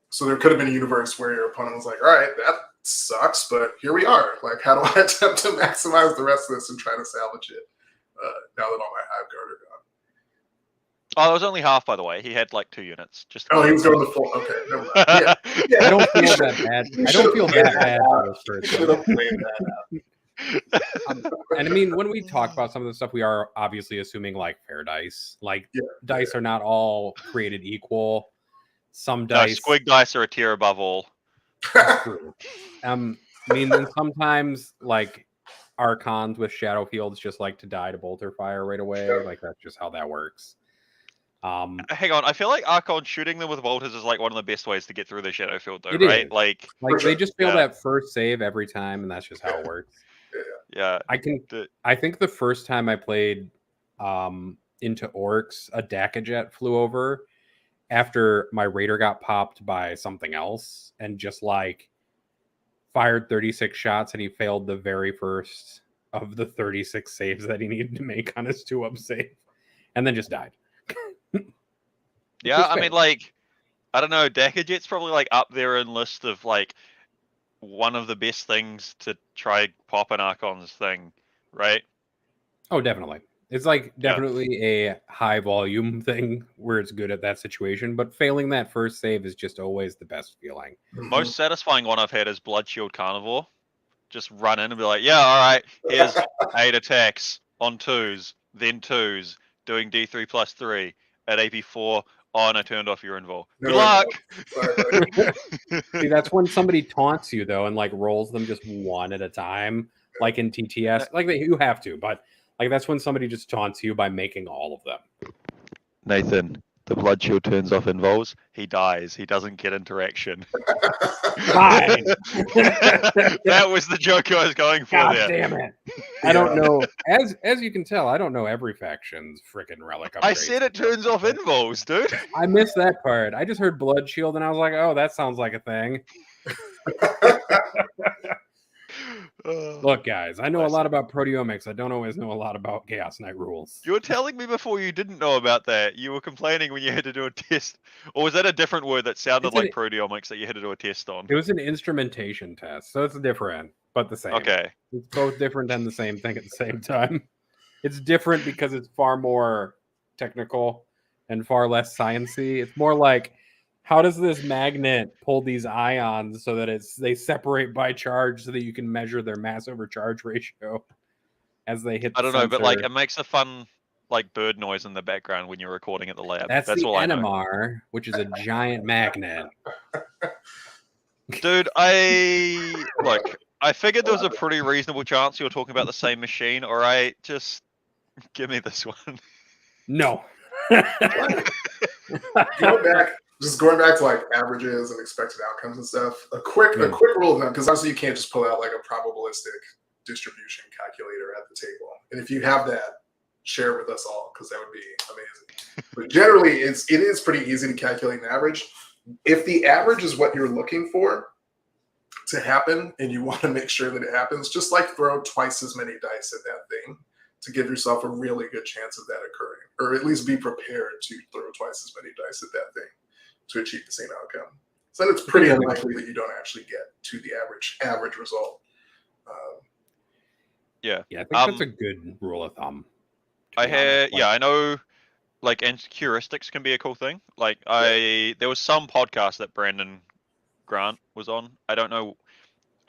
Speaker 2: So there could have been a universe where your opponent was like, all right, that sucks, but here we are. Like, how do I attempt to maximize the rest of this and try to salvage it now that all my hive guard are gone?
Speaker 1: Oh, it was only half, by the way. He had like 2 units. Just
Speaker 2: he was going the full. Okay, never mind. Yeah.
Speaker 3: I don't feel that bad. I don't feel that bad for this person. And I mean, when we talk about some of the stuff, we are obviously assuming like fair dice. Like dice are not all created equal. Some dice,
Speaker 1: squig dice are a tier above all.
Speaker 3: That's true. I mean, then sometimes like archons with shadow fields just like to die to bolter fire right away. Like that's just how that works.
Speaker 1: Hang on, I feel like Archon shooting them with bolters is like one of the best ways to get through the shadow field, though, right?
Speaker 3: Is.
Speaker 1: Like
Speaker 3: they just fail that first save every time, and that's just how it works.
Speaker 1: Yeah.
Speaker 3: I think the first time I played into orcs, a Dakajet flew over after my raider got popped by something else and just like fired 36 shots, and he failed the very first of the 36 saves that he needed to make on his 2-up save, and then just died.
Speaker 1: Yeah, I mean, like, I don't know, Dakajet's probably like up there in list of like one of the best things to try pop an Archon's thing, right?
Speaker 3: Oh, definitely. It's like definitely a high volume thing where it's good at that situation, but failing that first save is just always the best feeling.
Speaker 1: Most satisfying one I've had is Blood Shield Carnivore. Just run in and be like, yeah, all right, here's 8 attacks on 2s, then 2s, doing D3 plus 3 at AP4. Oh, and I turned off your invul. Good luck!
Speaker 3: See, that's when somebody taunts you, though, and like rolls them just one at a time, like in TTS. Like you have to, but like that's when somebody just taunts you by making all of them.
Speaker 1: Nathan, the blood shield turns off invuls. He dies. He doesn't get interaction.
Speaker 3: Fine.
Speaker 1: That was the joke I was going for.
Speaker 3: God
Speaker 1: there.
Speaker 3: Damn it! I don't know. As you can tell, I don't know every faction's freaking relic upgrades.
Speaker 1: I said it turns off invuls, dude.
Speaker 3: I missed that part. I just heard blood shield, and I was like, "Oh, that sounds like a thing." Look, guys, I know a lot about proteomics. I don't always know a lot about Chaos Knight rules.
Speaker 1: You were telling me before you didn't know about that. You were complaining when you had to do a test. Or was that a different word that sounded like proteomics that you had to do a test on?
Speaker 3: It was an instrumentation test, so it's different, but the same.
Speaker 1: Okay.
Speaker 3: It's both different and the same thing at the same time. It's different because it's far more technical and far less sciencey. It's more like, how does this magnet pull these ions so that they separate by charge so that you can measure their mass over charge ratio as they hit the
Speaker 1: I don't know, but like
Speaker 3: sensor?
Speaker 1: it makes a fun like bird noise in the background when you're recording at the lab.
Speaker 3: That's the
Speaker 1: all I know.
Speaker 3: NMR, which is a giant magnet.
Speaker 1: Dude, I figured there was a pretty reasonable chance you were talking about the same machine. All right, just give me this one.
Speaker 3: No.
Speaker 2: Go back. just going back to like averages and expected outcomes and stuff. A quick rule of thumb, because obviously you can't just pull out like a probabilistic distribution calculator at the table. And if you have that, share it with us all, because that would be amazing. But generally, it is pretty easy to calculate an average. If the average is what you're looking for to happen, and you want to make sure that it happens, just like throw twice as many dice at that thing to give yourself a really good chance of that occurring, or at least be prepared to throw twice as many dice at that thing to achieve the same outcome. So then it's pretty unlikely that you don't actually get to the average result.
Speaker 3: Yeah, I think that's a good rule of thumb.
Speaker 1: I know, like, and heuristics can be a cool thing. Like, there was some podcast that Brandon Grant was on. I don't know.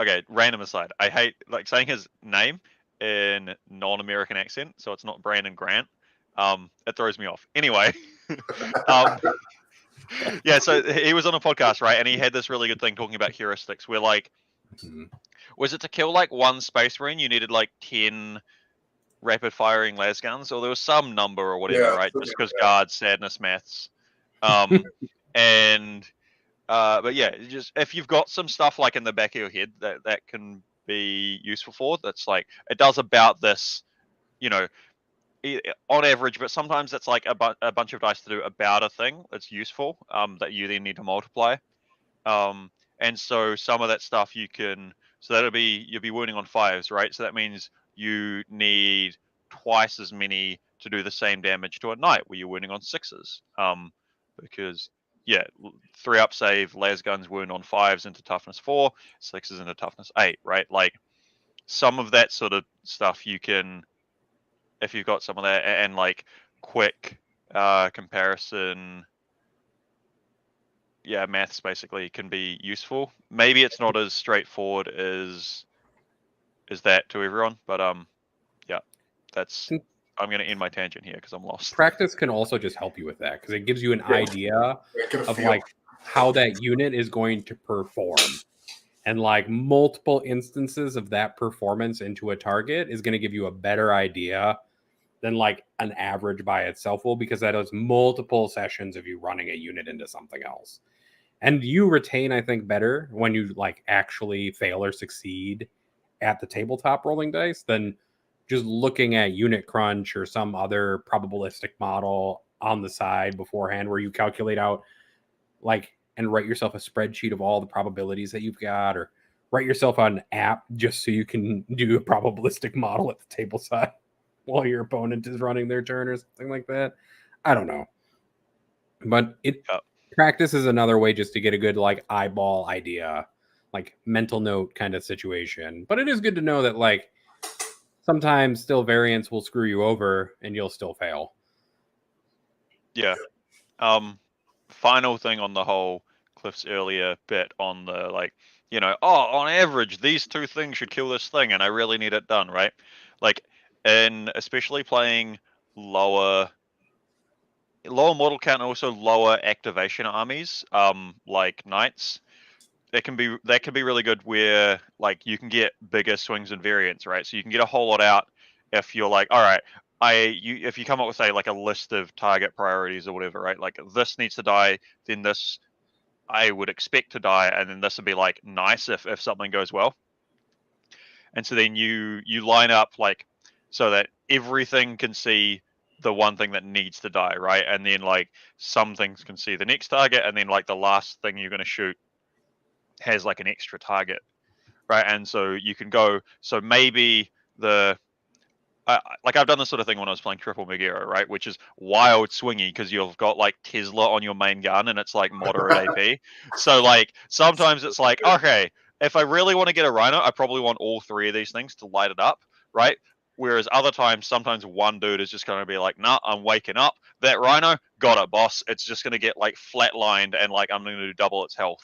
Speaker 1: Okay, random aside. I hate like saying his name in non-American accent, so it's not Brandon Grant. It throws me off. Anyway, yeah. So he was on a podcast, right? And he had this really good thing talking about heuristics, where like, was it to kill like one space marine, you needed like 10 rapid firing las guns, or there was some number or whatever, right? Just because guards, sadness, maths, and. But yeah, just if you've got some stuff like in the back of your head that can be useful for, that's like it does about this, you know, on average. But sometimes it's like a bunch of dice to do about a thing that's useful, that you then need to multiply. And so some of that stuff you can, so you'll be wounding on 5s, right? So that means you need twice as many to do the same damage to a knight where you're wounding on 6s, because. Yeah, 3-up save, las guns wound on 5s into toughness 4, 6s into toughness 8, right? Like some of that sort of stuff you can, if you've got some of that, and like quick comparison, yeah, maths basically can be useful. Maybe it's not as straightforward as that to everyone, but yeah, that's. I'm going to end my tangent here because I'm lost.
Speaker 3: Practice can also just help you with that, because it gives you an idea of like how that unit is going to perform. And like multiple instances of that performance into a target is going to give you a better idea than like an average by itself will, because that is multiple sessions of you running a unit into something else. And you retain, I think, better when you like actually fail or succeed at the tabletop rolling dice than just looking at Unitcrunch or some other probabilistic model on the side beforehand, where you calculate out like and write yourself a spreadsheet of all the probabilities that you've got, or write yourself on an app just so you can do a probabilistic model at the table side while your opponent is running their turn or something like that. I don't know. But practice is another way just to get a good like eyeball idea, like mental note kind of situation. But it is good to know that like sometimes still variance will screw you over and you'll still fail.
Speaker 1: Yeah. Final thing on the whole Cliff's earlier bit on the like, you know, on average these two things should kill this thing and I really need it done, right? Like, and especially playing lower model count and also lower activation armies, like knights. That can be really good where like you can get bigger swings and variance, right? So you can get a whole lot out if you're like, all right, if you come up with a list of target priorities or whatever, right? Like this needs to die, then this I would expect to die, and then this would be like nice if something goes well. And so then you line up like so that everything can see the one thing that needs to die, right? And then like some things can see the next target, and then like the last thing you're going to shoot has like an extra target, right? And so you can go, so maybe like I've done this sort of thing when I was playing Triple Megara, right? Which is wild swingy because you've got like Tesla on your main gun and it's like moderate AP. So like sometimes it's like, okay, if I really want to get a Rhino, I probably want all 3 of these things to light it up, right? Whereas other times, sometimes one dude is just going to be like, nah, I'm waking up. That Rhino, got it, boss. It's just going to get like flatlined and like I'm going to do double its health.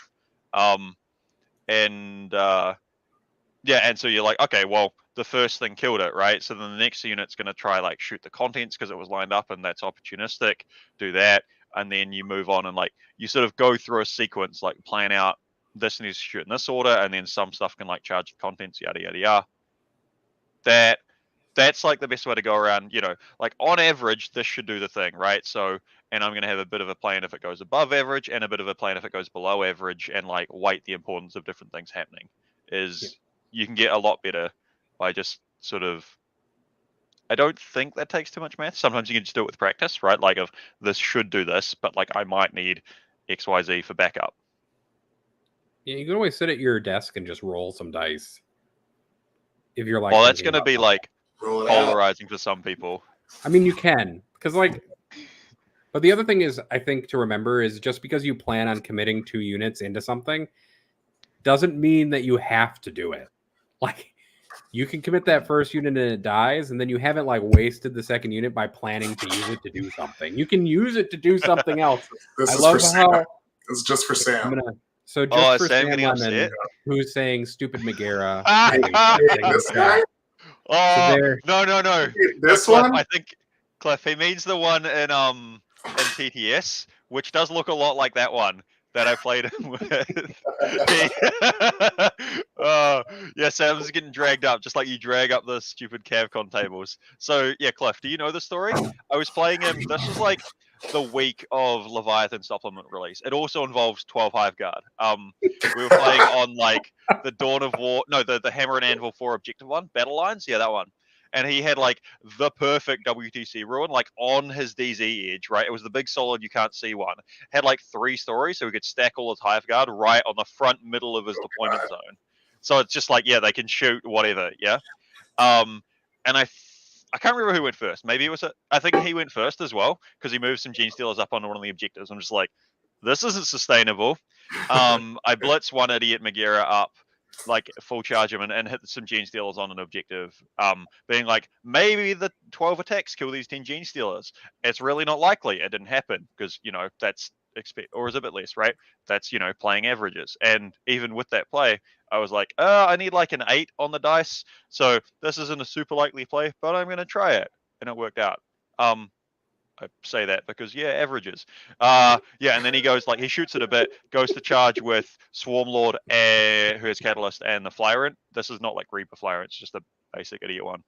Speaker 1: And so you're like, okay, well, the first thing killed it, right? So then the next unit's going to try like shoot the contents because it was lined up and that's opportunistic. Do that, and then you move on and like you sort of go through a sequence, like plan out this needs to shoot in this order, and then some stuff can like charge the contents, yada yada yada. That that's like the best way to go around, like on average, this should do the thing, right? So, and I'm going to have a bit of a plan if it goes above average and a bit of a plan if it goes below average, and like weight the importance of different things happening. You can get a lot better by just sort of, I don't think that takes too much math. Sometimes you can just do it with practice, right? Like if this should do this, but like I might need XYZ for backup.
Speaker 3: Yeah, you can always sit at your desk and just roll some dice. If you're like,
Speaker 1: well, that's going to be like polarizing for some people.
Speaker 3: I mean, you can, because like, but the other thing is, I think to remember is just because you plan on committing 2 units into something doesn't mean that you have to do it. Like, you can commit that first unit and it dies, and then you haven't like wasted the second unit by planning to use it to do something. You can use it to do something else.
Speaker 2: This is just for Sam.
Speaker 3: So just for
Speaker 1: Sam
Speaker 3: Lemon, who's saying stupid Megara.
Speaker 2: This guy?
Speaker 1: No.
Speaker 2: This
Speaker 1: Cliff,
Speaker 2: one?
Speaker 1: I think Cliff, he means the one in TTS, which does look a lot like that one that I played him with. Yeah, Sam's getting dragged up, just like you drag up the stupid CavCon tables. So yeah, Cliff, do you know the story? I was playing him. This was like the week of Leviathan supplement release. It also involves 12 Hive Guard. We were playing on like the Dawn of War, no, the Hammer and Anvil 4 objective one, Battle Lines, yeah, that one. And he had like the perfect WTC ruin, like on his DZ edge, right? It was the big solid you can't see one. Had like 3 stories, so we could stack all his Hive Guard right on the front middle of his deployment zone. So it's just like, yeah, they can shoot whatever, yeah. And I can't remember who went first. Maybe it was I think he went first as well because he moved some Gene Stealers up on one of the objectives. I'm just like, this isn't sustainable. I blitz one idiot Megara up, like full charge him and hit some Gene Stealers on an objective. Being like, maybe the 12 attacks kill these 10 Gene Stealers. It's really not likely. It didn't happen because that's or is a bit less, right? That's playing averages. And even with that play, I was like, I need like an 8 on the dice. So this isn't a super likely play, but I'm going to try it. And it worked out. I say that because, yeah, averages. Yeah, and then he goes, like, he shoots it a bit, goes to charge with Swarmlord, who has Catalyst, and the Flyrant. This is not like Reaper Flyrant, it's just a basic idiot one.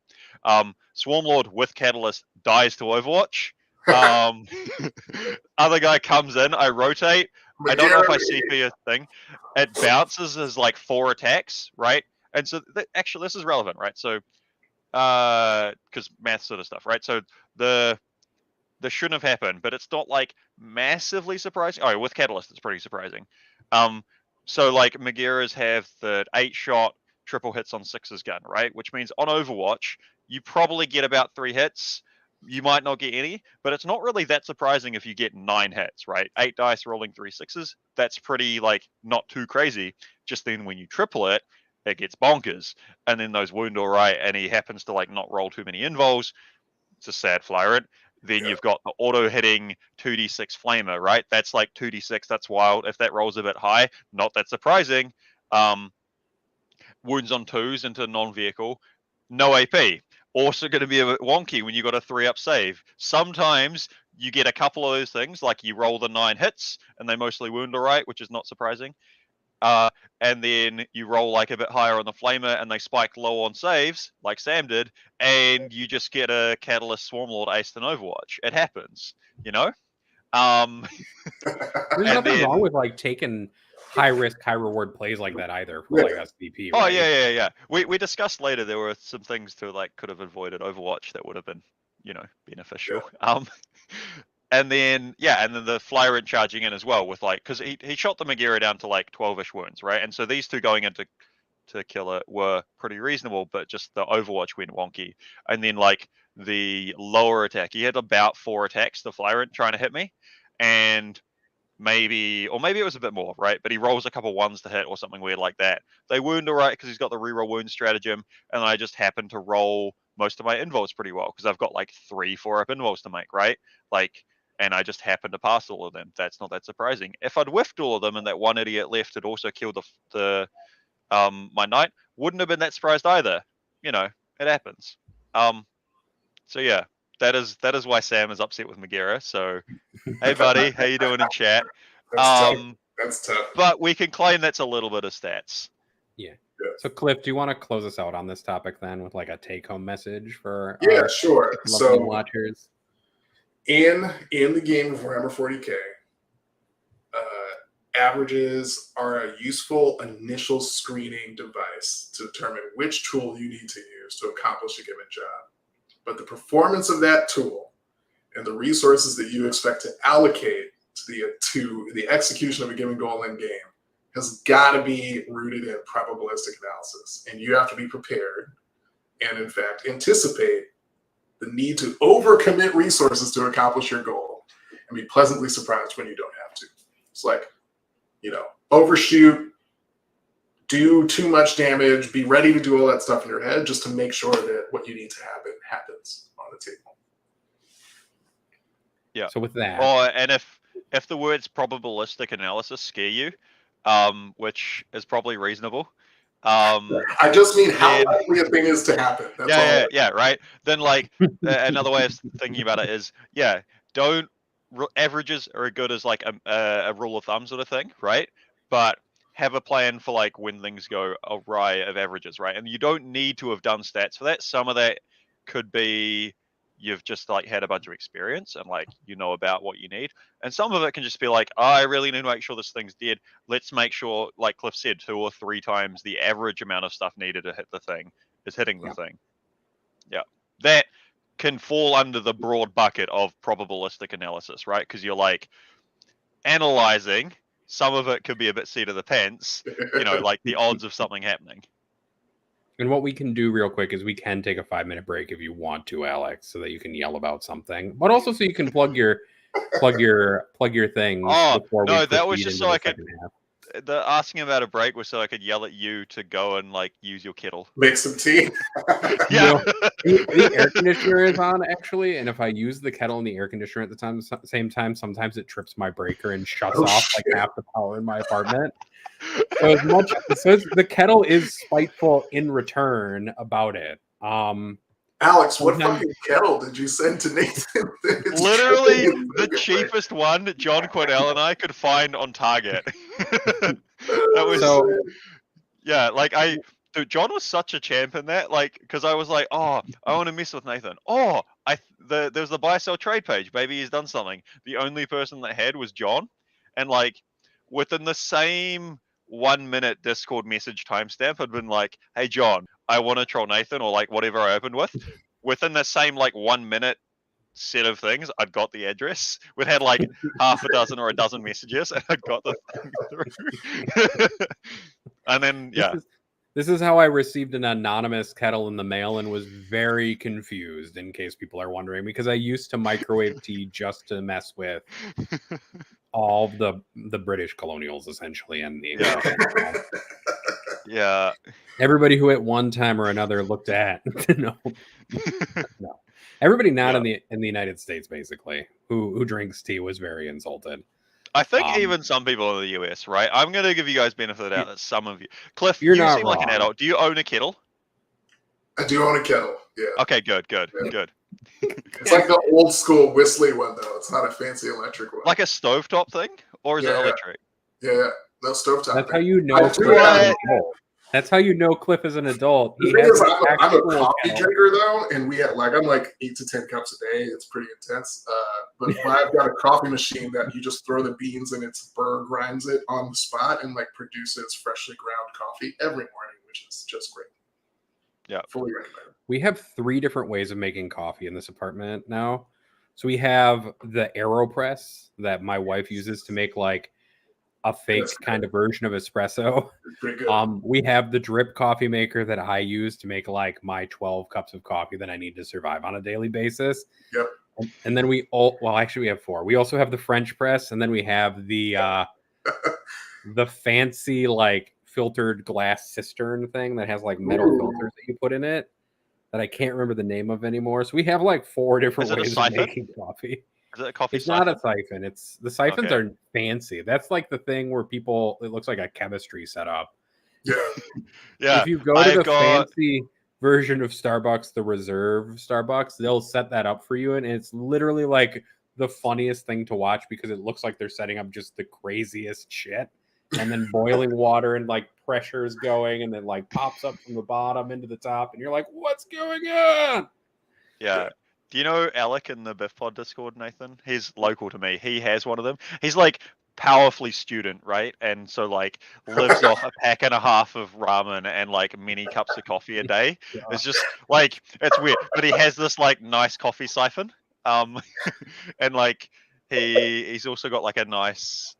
Speaker 1: Swarmlord with Catalyst dies to Overwatch. Other guy comes in, I rotate. I don't know if I CP a thing. It bounces as like 4 attacks, right? And so actually this is relevant, right? So because math sort of stuff, right? So this shouldn't have happened, but it's not like massively surprising. Oh, with Catalyst it's pretty surprising. So like Megaras have the 8-shot triple hits on 6's gun, right? Which means on Overwatch you probably get about 3 hits. You might not get any, but it's not really that surprising if you get 9 hits, right? 8 dice rolling 3 6s. That's pretty, like, not too crazy. Just then when you triple it, it gets bonkers. And then those wound all right, and he happens to, like, not roll too many invols. It's a sad Flyrant. Then you've got the auto-hitting 2d6 Flamer, right? That's like 2d6. That's wild. If that rolls a bit high, not that surprising. Wounds on 2s into non-vehicle. No AP. Also going to be a bit wonky when you got a 3-up save. Sometimes you get a couple of those things, like you roll the 9 hits and they mostly wound all right, which is not surprising. And then you roll like a bit higher on the Flamer and they spike low on saves, like Sam did, and you just get a Catalyst Swarmlord aced in Overwatch. It happens, There's
Speaker 3: nothing wrong with like taking high risk, high reward plays like that either for like SVP.
Speaker 1: Right? Oh yeah. We discussed later there were some things to like could have avoided Overwatch that would have been, beneficial.
Speaker 2: Yeah.
Speaker 1: And then the Flyrant charging in as well with like because he shot the Megara down to like 12-ish wounds, right? And so these two going into to kill it were pretty reasonable, but just the Overwatch went wonky. And then like the lower attack, he had about 4 attacks, the Flyrant trying to hit me, and maybe it was a bit more, right? But he rolls a couple 1s to hit or something weird like that. They wound all right because he's got the reroll wound stratagem, and I just happen to roll most of my invols pretty well because I've got like 3 4-up invols to make, right? Like, and I just happen to pass all of them. That's not that surprising. If I'd whiffed all of them and that one idiot left had also killed the my knight, wouldn't have been that surprised either. It happens. So yeah. That is why Sam is upset with Megara. So, hey buddy, how you doing in chat?
Speaker 2: That's tough.
Speaker 1: But we can claim that's a little bit of stats.
Speaker 3: Yeah. So, Cliff, do you want to close us out on this topic then with like a take-home message for
Speaker 2: Yeah, sure.
Speaker 3: lovely watchers?
Speaker 2: In the game of Warhammer 40K, averages are a useful initial screening device to determine which tool you need to use to accomplish a given job. But the performance of that tool and the resources that you expect to allocate to the execution of a given goal in game has got to be rooted in probabilistic analysis. And you have to be prepared and, in fact, anticipate the need to overcommit resources to accomplish your goal and be pleasantly surprised when you don't have to. It's like, overshoot, do too much damage, be ready to do all that stuff in your head just to make sure that what you need to happen happens on the table.
Speaker 3: Yeah. So with that,
Speaker 1: and if the words probabilistic analysis scare you, which is probably reasonable.
Speaker 2: I just mean how likely a thing is to happen. That's
Speaker 1: yeah, right. Then another way of thinking about it is, don't averages are as good as like a rule of thumb sort of thing, right? But have a plan for like when things go awry of averages, right? And you don't need to have done stats for that. Some of that could be you've just like had a bunch of experience and like about what you need, and some of it can just be like, I really need to make sure this thing's dead. Let's make sure, like Cliff said, 2 or 3 times the average amount of stuff needed to hit the thing is hitting the thing. Yeah, that can fall under the broad bucket of probabilistic analysis, right? Because you're like analyzing. Some of it could be a bit seat of the pants, like the odds of something happening.
Speaker 3: And what we can do real quick is we can take a 5-minute break if you want to, Alex, so that you can yell about something, but also so you can plug your things.
Speaker 1: Oh no, that was just so I could. The asking about a break was so I could yell at you to go and like use your kettle,
Speaker 2: make some tea.
Speaker 1: Yeah,
Speaker 3: the air conditioner is on actually, and if I use the kettle and the air conditioner at the same time, sometimes it trips my breaker and shuts off like half the power in my apartment. So the kettle is spiteful in return about it.
Speaker 2: Alex, what fucking kettle did you send to Nathan?
Speaker 1: Literally the cheapest one John Quinnell and I could find on Target. That was dude, John was such a champ in that, like, because I was like, oh, I want to mess with Nathan. Oh, there's the buy sell trade page. Maybe he's done something. The only person that had was John, and like within the same 1 minute Discord message timestamp, I'd been like, hey John, I want to troll Nathan, or like whatever I opened with. Within the same like 1 minute set of things, I'd got the address. We'd had like half a dozen or a dozen messages, and I got the thing through. And then
Speaker 3: This is how I received an anonymous kettle in the mail and was very confused, in case people are wondering, because I used to microwave tea just to mess with all the British colonials, essentially, and the
Speaker 1: yeah.
Speaker 3: Everybody who at one time or another looked at no. Everybody not in the United States, basically, who drinks tea was very insulted.
Speaker 1: I think even some people in the US, right? I'm going to give you guys benefit of the doubt that some of you... Cliff,
Speaker 3: you
Speaker 1: seem
Speaker 3: wrong.
Speaker 1: like an adult. Do you own a kettle?
Speaker 2: I do own a kettle, yeah.
Speaker 1: Okay, good.
Speaker 2: It's like the old school whistly one, though. It's not a fancy electric one.
Speaker 1: Like a stovetop thing? Or is it electric?
Speaker 2: Yeah, no stovetop.
Speaker 3: That's how you know. That's how you know Cliff is an adult.
Speaker 2: The thing is, I'm a coffee drinker, though, and I'm like 8 to 10 cups a day. It's pretty intense. But I've got a coffee machine that you just throw the beans and it's grinds it on the spot and like produces freshly ground coffee every morning, which is just great.
Speaker 1: Yeah,
Speaker 2: fully recommended.
Speaker 3: We have 3 different ways of making coffee in this apartment now. So we have the AeroPress that my wife uses to make like a fake kind of version of espresso. We have the drip coffee maker that I use to make like my 12 cups of coffee that I need to survive on a daily basis.
Speaker 2: Yep.
Speaker 3: And then we have 4. We also have the French press, and then we have the fancy like filtered glass cistern thing that has like metal filters that you put in it that I can't remember the name of anymore. So we have like 4 different ways of making coffee.
Speaker 1: Is it a coffee
Speaker 3: It's
Speaker 1: siphon?
Speaker 3: not a siphon. It's the siphons are fancy. That's like the thing where it looks like a chemistry setup.
Speaker 2: Yeah.
Speaker 3: If you go to fancy version of Starbucks, the Reserve Starbucks, they'll set that up for you. And it's literally like the funniest thing to watch because it looks like they're setting up just the craziest shit. and then boiling water and like pressure is going and then like pops up from the bottom into the top and you're like, what's going on?
Speaker 1: Yeah. Do you know Alec in the Biff Pod Discord, Nathan? He's local to me. He has one of them. He's like powerfully student, right? And so like lives off a pack and a half of ramen and like many cups of coffee a day. It's just like it's weird. But he has this like nice coffee siphon. And like he's also got like a nice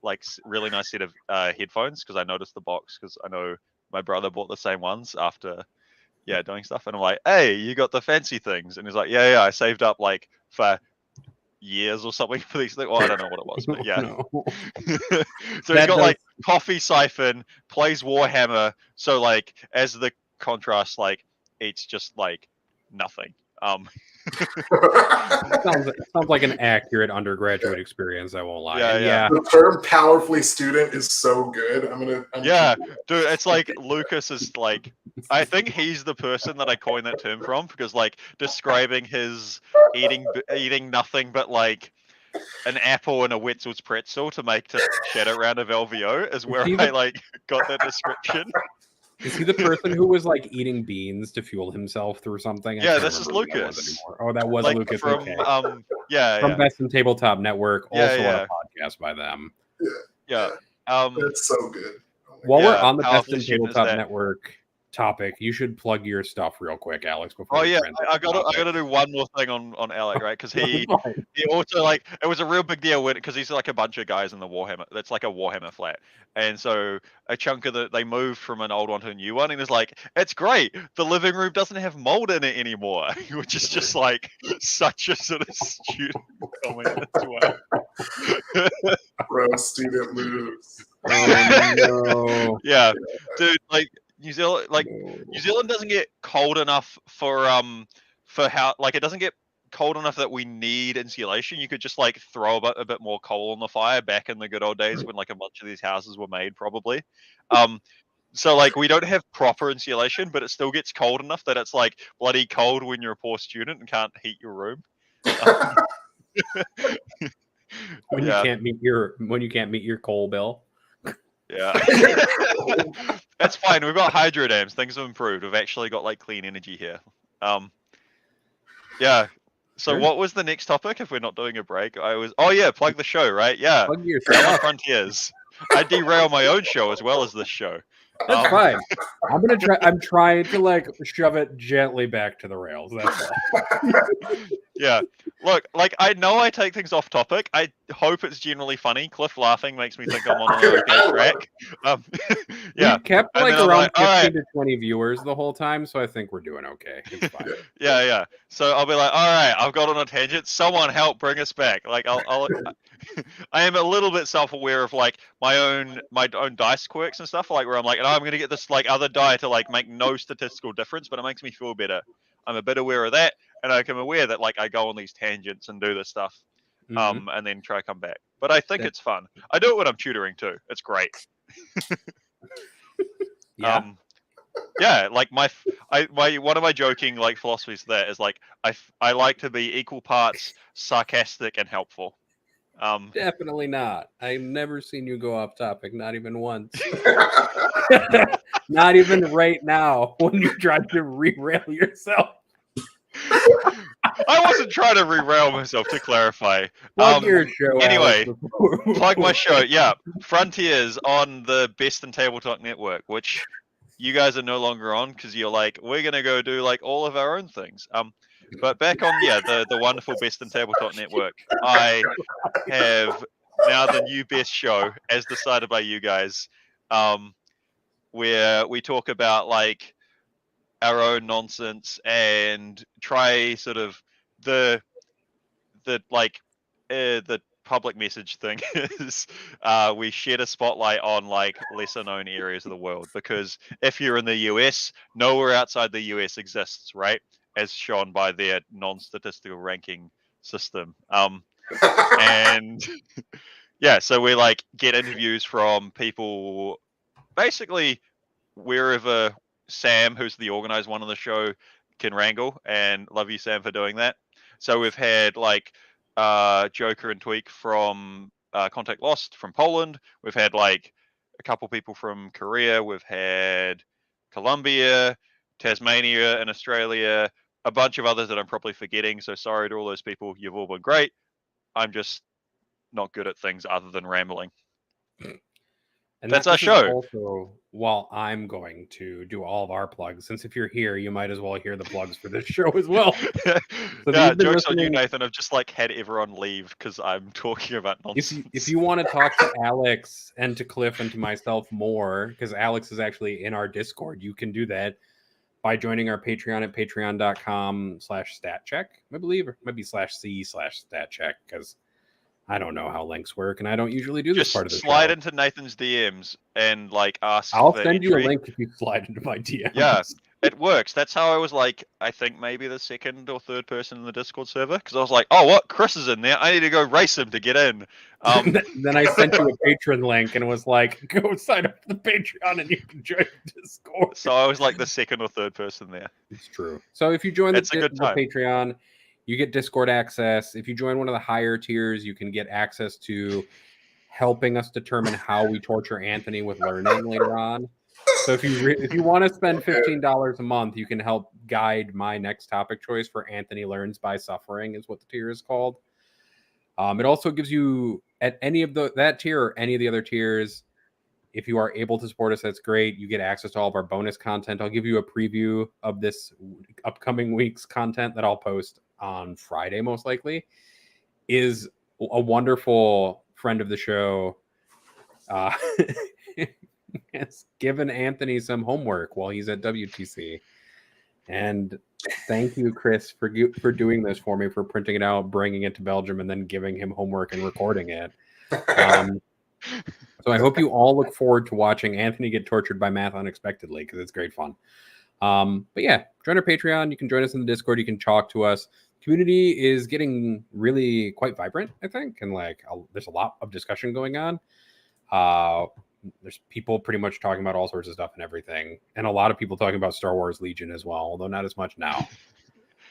Speaker 1: really nice set of headphones because I noticed the box because I know my brother bought the same ones after doing stuff. And I'm like, hey, you got the fancy things. And he's like, yeah, I saved up like for years or something for these things. Well, I don't know what it was, but yeah.
Speaker 3: No.
Speaker 1: So he's got like coffee siphon, plays Warhammer. So like as the contrast, like eats just like nothing.
Speaker 3: sounds like an accurate undergraduate experience. I won't lie.
Speaker 1: Yeah.
Speaker 2: The term "powerfully student" is so good. I'm
Speaker 1: dude, it's like Lucas is like. I think he's the person that I coined that term from because like describing his eating nothing but like an apple and a Wetzel's pretzel to make to shadow round of LVO is where I like got that description.
Speaker 3: Is he the person who was like eating beans to fuel himself through something?
Speaker 1: Yeah, this is Lucas.
Speaker 3: That was like Lucas.
Speaker 1: From
Speaker 3: from
Speaker 1: yeah.
Speaker 3: Best in Tabletop Network, also on a podcast by them.
Speaker 1: Yeah.
Speaker 2: That's so good.
Speaker 3: While we're on the Best in Tabletop Network topic, you should plug your stuff real quick, Alex. Before
Speaker 1: I gotta do one more thing on Alec, right? Because he also like it was a real big deal because he's like a bunch of guys in the Warhammer. That's like a Warhammer flat, and so a chunk of they moved from an old one to a new one, and it's like it's great. The living room doesn't have mold in it anymore, which is just like such a sort of student comment as well.
Speaker 2: Bro, student moves.
Speaker 3: Oh no!
Speaker 1: Yeah, dude, like. New Zealand doesn't get cold enough for how like it doesn't get cold enough that we need insulation. You could just like throw a bit more coal on the fire back in the good old days when like a bunch of these houses were made probably. So like we don't have proper insulation, but it still gets cold enough that it's like bloody cold when you're a poor student and can't heat your room.
Speaker 3: When you can't meet your coal bill.
Speaker 1: Yeah. That's fine. We've got hydro dams. Things have improved. We've actually got like clean energy here. Yeah. So
Speaker 3: Sure.
Speaker 1: What was the next topic if we're not doing a break? Plug the show, right? Yeah.
Speaker 3: Plug yourself.
Speaker 1: Frontiers. I derail my own show as well as this show.
Speaker 3: That's fine. I'm trying to like shove it gently back to the rails. That's all.
Speaker 1: Yeah. Look, like I know I take things off topic. I hope it's generally funny. Cliff laughing makes me think I'm on an okay track. Yeah.
Speaker 3: We kept like around 15 to 20 viewers the whole time, so I think we're doing okay. It's fine.
Speaker 1: Yeah. So I'll be like, all right, I've got on a tangent. Someone help bring us back. Like I'll I am a little bit self-aware of like my own dice quirks and stuff, like where I'm like, I'm gonna get this like other die to like make no statistical difference, but it makes me feel better. I'm a bit aware of that, and I'm aware that like I go on these tangents and do this stuff, and then try to come back. But I think it's fun. I do it when I'm tutoring too. It's great.
Speaker 3: Yeah.
Speaker 1: Like my one of my joking like philosophies there is like I like to be equal parts sarcastic and helpful.
Speaker 3: Definitely not. I've never seen you go off topic, not even once. Not even right now when you tried to re-rail yourself.
Speaker 1: I wasn't trying to re-rail myself, to clarify.
Speaker 3: Plug your show.
Speaker 1: Anyway, plug my show. Yeah, Frontiers on the Best in Tabletop Network, which you guys are no longer on because you're like, we're gonna go do like all of our own things. But back on the wonderful Best in Tabletop Network, I have now the new best show as decided by you guys, where we talk about like our own nonsense and try sort of the public message thing is we shed a spotlight on like lesser known areas of the world, because if you're in the US, nowhere outside the US exists, right? As shown by their non-statistical ranking system. And yeah, so we like get interviews from people basically wherever Sam, who's the organized one of the show, can wrangle, and love you, Sam, for doing that. So we've had like Joker and Tweak from Contact Lost from Poland. We've had like a couple people from Korea. We've had Colombia, Tasmania in Australia, a bunch of others that I'm probably forgetting. So sorry to all those people. You've all been great. I'm just not good at things other than rambling.
Speaker 3: And
Speaker 1: that's our show.
Speaker 3: Also, while I'm going to do all of our plugs, since if you're here, you might as well hear the plugs for this show as well.
Speaker 1: So yeah, jokes on you, Nathan. I've just like had everyone leave because I'm talking about nonsense.
Speaker 3: If you want to talk to Alex and to Cliff and to myself more, because Alex is actually in our Discord, you can do that by joining our Patreon at patreon.com/statcheck, I believe, or it might be /c/statcheck, because I don't know how links work, and I don't usually do this part of the show.
Speaker 1: Just slide into Nathan's DMs and like ask.
Speaker 3: I'll send you a link if you slide into my DMs.
Speaker 1: Yeah, it works. That's how I was like, I think maybe the second or third person in the Discord server, because I was like, oh, what? Chris is in there. I need to go race him to get in.
Speaker 3: Then I sent you a patron link and was like, go sign up for the Patreon and you can join the Discord.
Speaker 1: So I was like the second or third person there.
Speaker 3: It's true. So if you join the Patreon, you get Discord access. If you join one of the higher tiers, you can get access to helping us determine how we torture Anthony with learning later on. So if you want to spend $15 a month, you can help guide my next topic choice for Anthony Learns by Suffering, is what the tier is called. It also gives you at any of that tier or any of the other tiers, if you are able to support us, that's great. You get access to all of our bonus content. I'll give you a preview of this upcoming week's content that I'll post on Friday, most likely. Is a wonderful friend of the show has given Anthony some homework while he's at WTC. And thank you, Chris, for doing this for me, for printing it out, bringing it to Belgium, and then giving him homework and recording it. So I hope you all look forward to watching Anthony get tortured by math unexpectedly, because it's great fun. But yeah, join our Patreon. You can join us in the Discord. You can talk to us. Community is getting really quite vibrant, I think, and like there's a lot of discussion going on. There's people pretty much talking about all sorts of stuff and everything, and a lot of people talking about Star Wars Legion as well, although not as much now.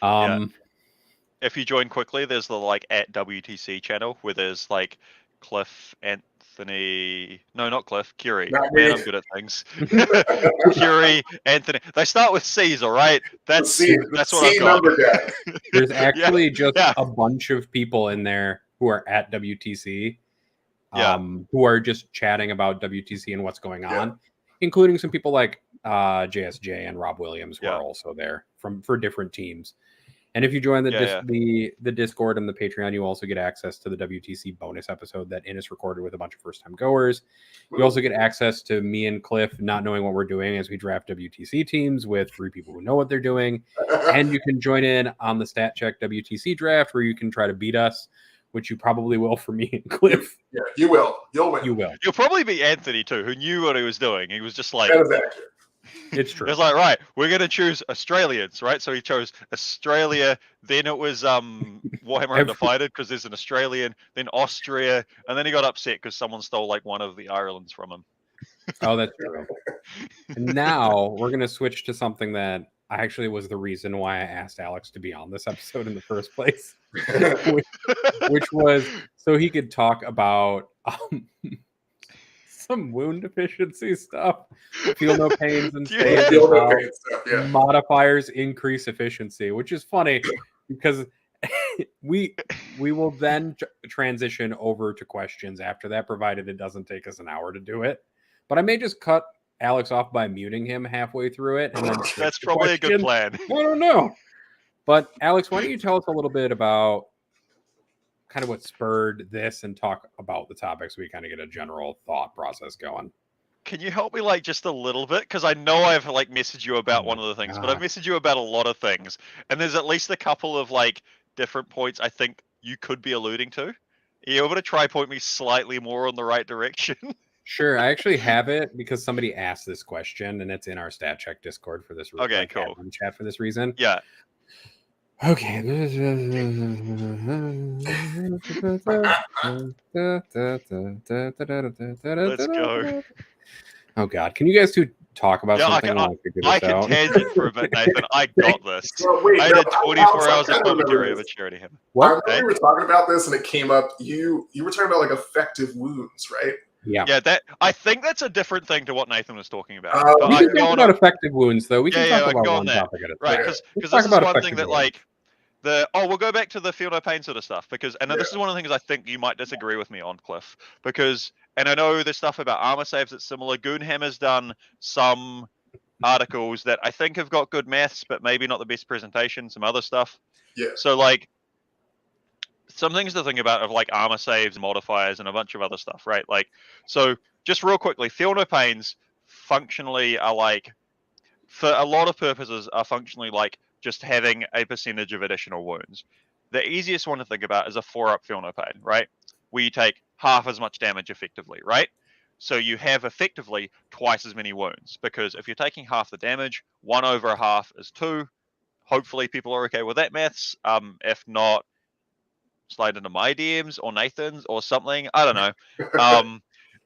Speaker 1: Yeah. If you join quickly, there's the like at WTC channel where there's like Cliff, Anthony, no, not Cliff, Curie. Man, I'm good at things. Curie, Anthony. They start with C's, all right? That's what I've got.
Speaker 3: There's actually a bunch of people in there who are at WTC, who are just chatting about WTC and what's going on, including some people like JSJ and Rob Williams who are also there for different teams. And if you join the Discord and the Patreon, you also get access to the WTC bonus episode that Innes recorded with a bunch of first-time goers. You also get access to me and Cliff not knowing what we're doing as we draft WTC teams with 3 people who know what they're doing. And you can join in on the Stat Check WTC draft where you can try to beat us, which you probably will for me and Cliff.
Speaker 2: Yeah, you will. You'll win.
Speaker 3: You will.
Speaker 1: You'll probably beat Anthony too, who knew what he was doing. He was just like...
Speaker 2: That is accurate.
Speaker 3: It's true.
Speaker 1: It's like, right, we're going to choose Australians, right? So he chose Australia, then it was Warhammer Undivided because there's an Australian, then Austria, and then he got upset because someone stole like one of the Irelands from him.
Speaker 3: Oh, that's true. And now we're going to switch to something that actually was the reason why I asked Alex to be on this episode in the first place, which was so he could talk about... some wound efficiency stuff. Feel no pains and modifiers increase efficiency, which is funny because we will then transition over to questions after that, provided it doesn't take us an hour to do it. But I may just cut Alex off by muting him halfway through it. And then
Speaker 1: that's probably a good plan.
Speaker 3: I don't know. But Alex, why don't you tell us a little bit about kind of what spurred this and talk about the topics so we kind of get a general thought process going.
Speaker 1: Can you help me like just a little bit? Because I know I've like messaged you about one of the things, but I've messaged you about a lot of things. And there's at least a couple of like different points I think you could be alluding to. Are you able to try point me slightly more in the right direction?
Speaker 3: Sure. I actually have it because somebody asked this question and it's in our Stat Check Discord for this reason.
Speaker 1: Okay, cool.
Speaker 3: Chat for this reason.
Speaker 1: Yeah.
Speaker 3: Okay. Let's
Speaker 1: go.
Speaker 3: Oh God, can you guys two talk about something?
Speaker 1: I can tangent for a bit, Nathan. I got this. I did 24 hours of commentary of a charity hymn.
Speaker 2: What? I remember we were talking about this and it came up. You were talking about like effective wounds, right?
Speaker 1: Yeah, that I think that's a different thing to what Nathan was talking about. But
Speaker 3: We
Speaker 1: I
Speaker 3: can
Speaker 1: can go
Speaker 3: talk
Speaker 1: on
Speaker 3: about effective wounds, though. We
Speaker 1: yeah,
Speaker 3: can
Speaker 1: yeah,
Speaker 3: talk
Speaker 1: I can
Speaker 3: about
Speaker 1: go on
Speaker 3: one
Speaker 1: that.
Speaker 3: topic at a
Speaker 1: Right,
Speaker 3: time.
Speaker 1: because
Speaker 3: Let's
Speaker 1: this
Speaker 3: talk
Speaker 1: is
Speaker 3: about
Speaker 1: one thing
Speaker 3: effective
Speaker 1: that
Speaker 3: wounds.
Speaker 1: like we'll go back to the feel no pain sort of stuff because this is one of the things I think you might disagree with me on, Cliff, because and I know there's stuff about armor saves that's similar. Goonhammer's done some articles that I think have got good maths, but maybe not the best presentation, some other stuff.
Speaker 2: Yeah.
Speaker 1: So like some things to think about of like armor saves, modifiers, and a bunch of other stuff, right? Like, so just real quickly, feel no pains functionally are like, for a lot of purposes, are functionally like just having a percentage of additional wounds. The easiest one to think about is a 4-up feel no pain, right? Where you take half as much damage effectively, right? So you have effectively twice as many wounds because if you're taking half the damage, 1 over a half is 2. Hopefully people are okay with that maths. If not, slide into my DMs or Nathan's or something. I don't know.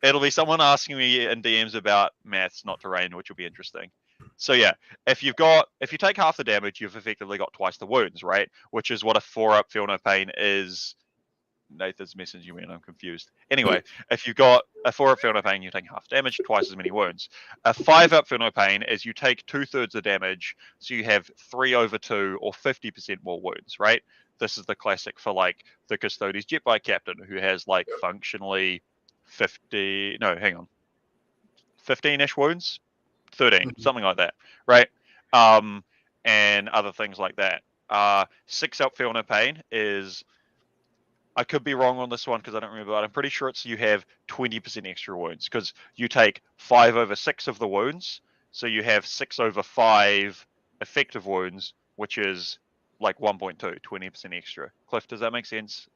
Speaker 1: It'll be someone asking me in DMs about maths, not terrain, which will be interesting. So yeah, if you take half the damage, you've effectively got twice the wounds, right? Which is what a 4-up feel no pain is. Nathan's messaging me and I'm confused. Anyway, if you've got a 4-up feel no pain, you take half damage, twice as many wounds. A 5-up feel no pain is you take 2/3 the damage, so you have 3 over 2 or 50% more wounds, right? This is the classic for like the Custodes jet bike captain who has like functionally 15-ish wounds, 13, something like that, right? And other things like that. 6-up feel no pain is, I could be wrong on this one because I don't remember, but I'm pretty sure it's you have 20% extra wounds because you take 5 over 6 of the wounds, so you have 6 over 5 effective wounds, which is like 1.2, 20% extra. Cliff, does that make sense?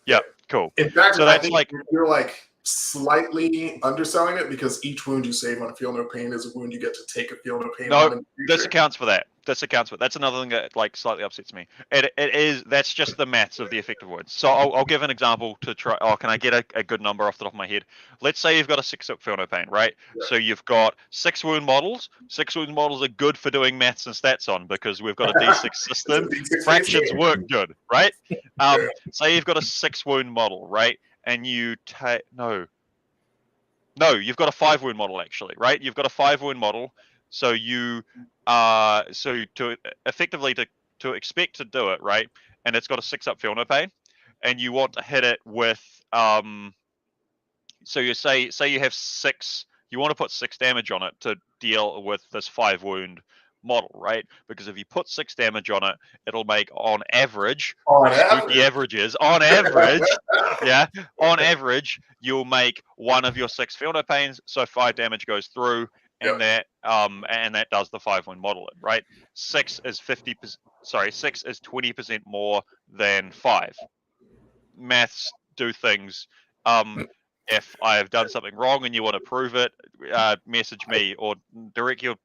Speaker 1: Yeah, cool.
Speaker 2: In fact,
Speaker 1: So
Speaker 2: I
Speaker 1: that's
Speaker 2: think
Speaker 1: like
Speaker 2: you're like slightly underselling it because each wound you save on Feel No Pain is a wound you get to take a Feel No Pain on in the future.
Speaker 1: This accounts for that. That's another thing that like slightly upsets me. That's just the maths of the effective wounds. So I'll give an example to try. Oh, can I get a good number off the top of my head? Let's say you've got a 6-up Feel No Pain, right?
Speaker 2: Yeah.
Speaker 1: So you've got 6 wound models. 6 wound models are good for doing maths and stats on because we've got a D6 system. Fractions work good, right? Say you've got a 6 wound model, right? And you take No, you've got a 5 wound model actually, right? You've got a 5 wound model, so you so to effectively to expect to do it, right? And it's got a 6-up feel no pain, and you want to hit it with so you say you have 6, you want to put 6 damage on it to deal with this 5 wound model, right? Because if you put 6 damage on it, it'll make on average, the averages, on average, on average, you'll make 1 of your 6 feel no pains, so 5 damage goes through, and that does the 5 wound model, right? 6 is 50%. Sorry, 6 is 20% more than 5. Maths do things. If I have done something wrong and you want to prove it, message me or direct your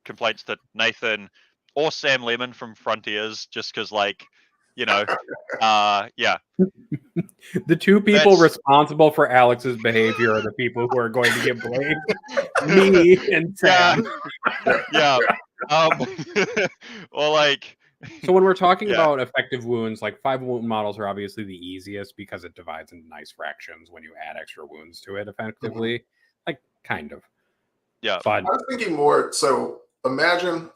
Speaker 1: complaints to Nathan or Sam Lemon from Frontiers, just because, like, you know,
Speaker 3: The two people responsible for Alex's behavior are the people who are going to get blamed. Me and Sam.
Speaker 1: Or like.
Speaker 3: So when we're talking about effective wounds, like 5 wound models are obviously the easiest because it divides into nice fractions when you add extra wounds to it effectively. Like, kind of.
Speaker 1: Yeah.
Speaker 2: I was thinking more, so imagine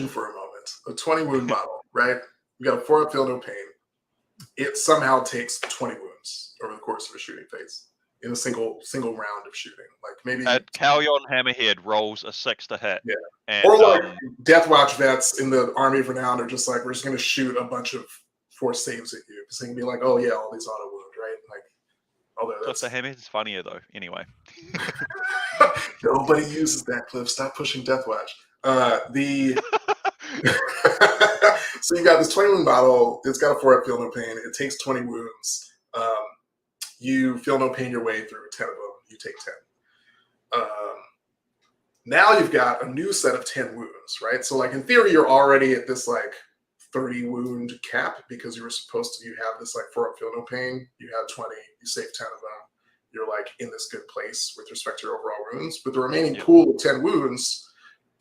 Speaker 2: for a moment, a 20 wound model, right? You got a 4-up feel no pain. It somehow takes 20 wounds over the course of a shooting phase in a single round of shooting. Like maybe
Speaker 1: Callion Hammerhead rolls a 6 to hit.
Speaker 2: Yeah.
Speaker 1: And,
Speaker 2: or like Death Watch vets in the Army of Renown are just like, we're just going to shoot a bunch of force saves at you. Because they can be like, oh yeah, all these auto wound, right? Like, although that's
Speaker 1: the Hammerhead's funnier though. Anyway,
Speaker 2: nobody uses that, Cliff. Stop pushing Death Watch. So you got this 20 wound model. It's got a 4-up feel no pain. It takes 20 wounds. You feel no pain your way through 10 of them. You take 10. Now you've got a new set of 10 wounds, right? So like in theory, you're already at this like 30 wound cap because you have this like 4-up feel no pain. You have 20, you save 10 of them. You're like in this good place with respect to your overall wounds. But the remaining pool of 10 wounds,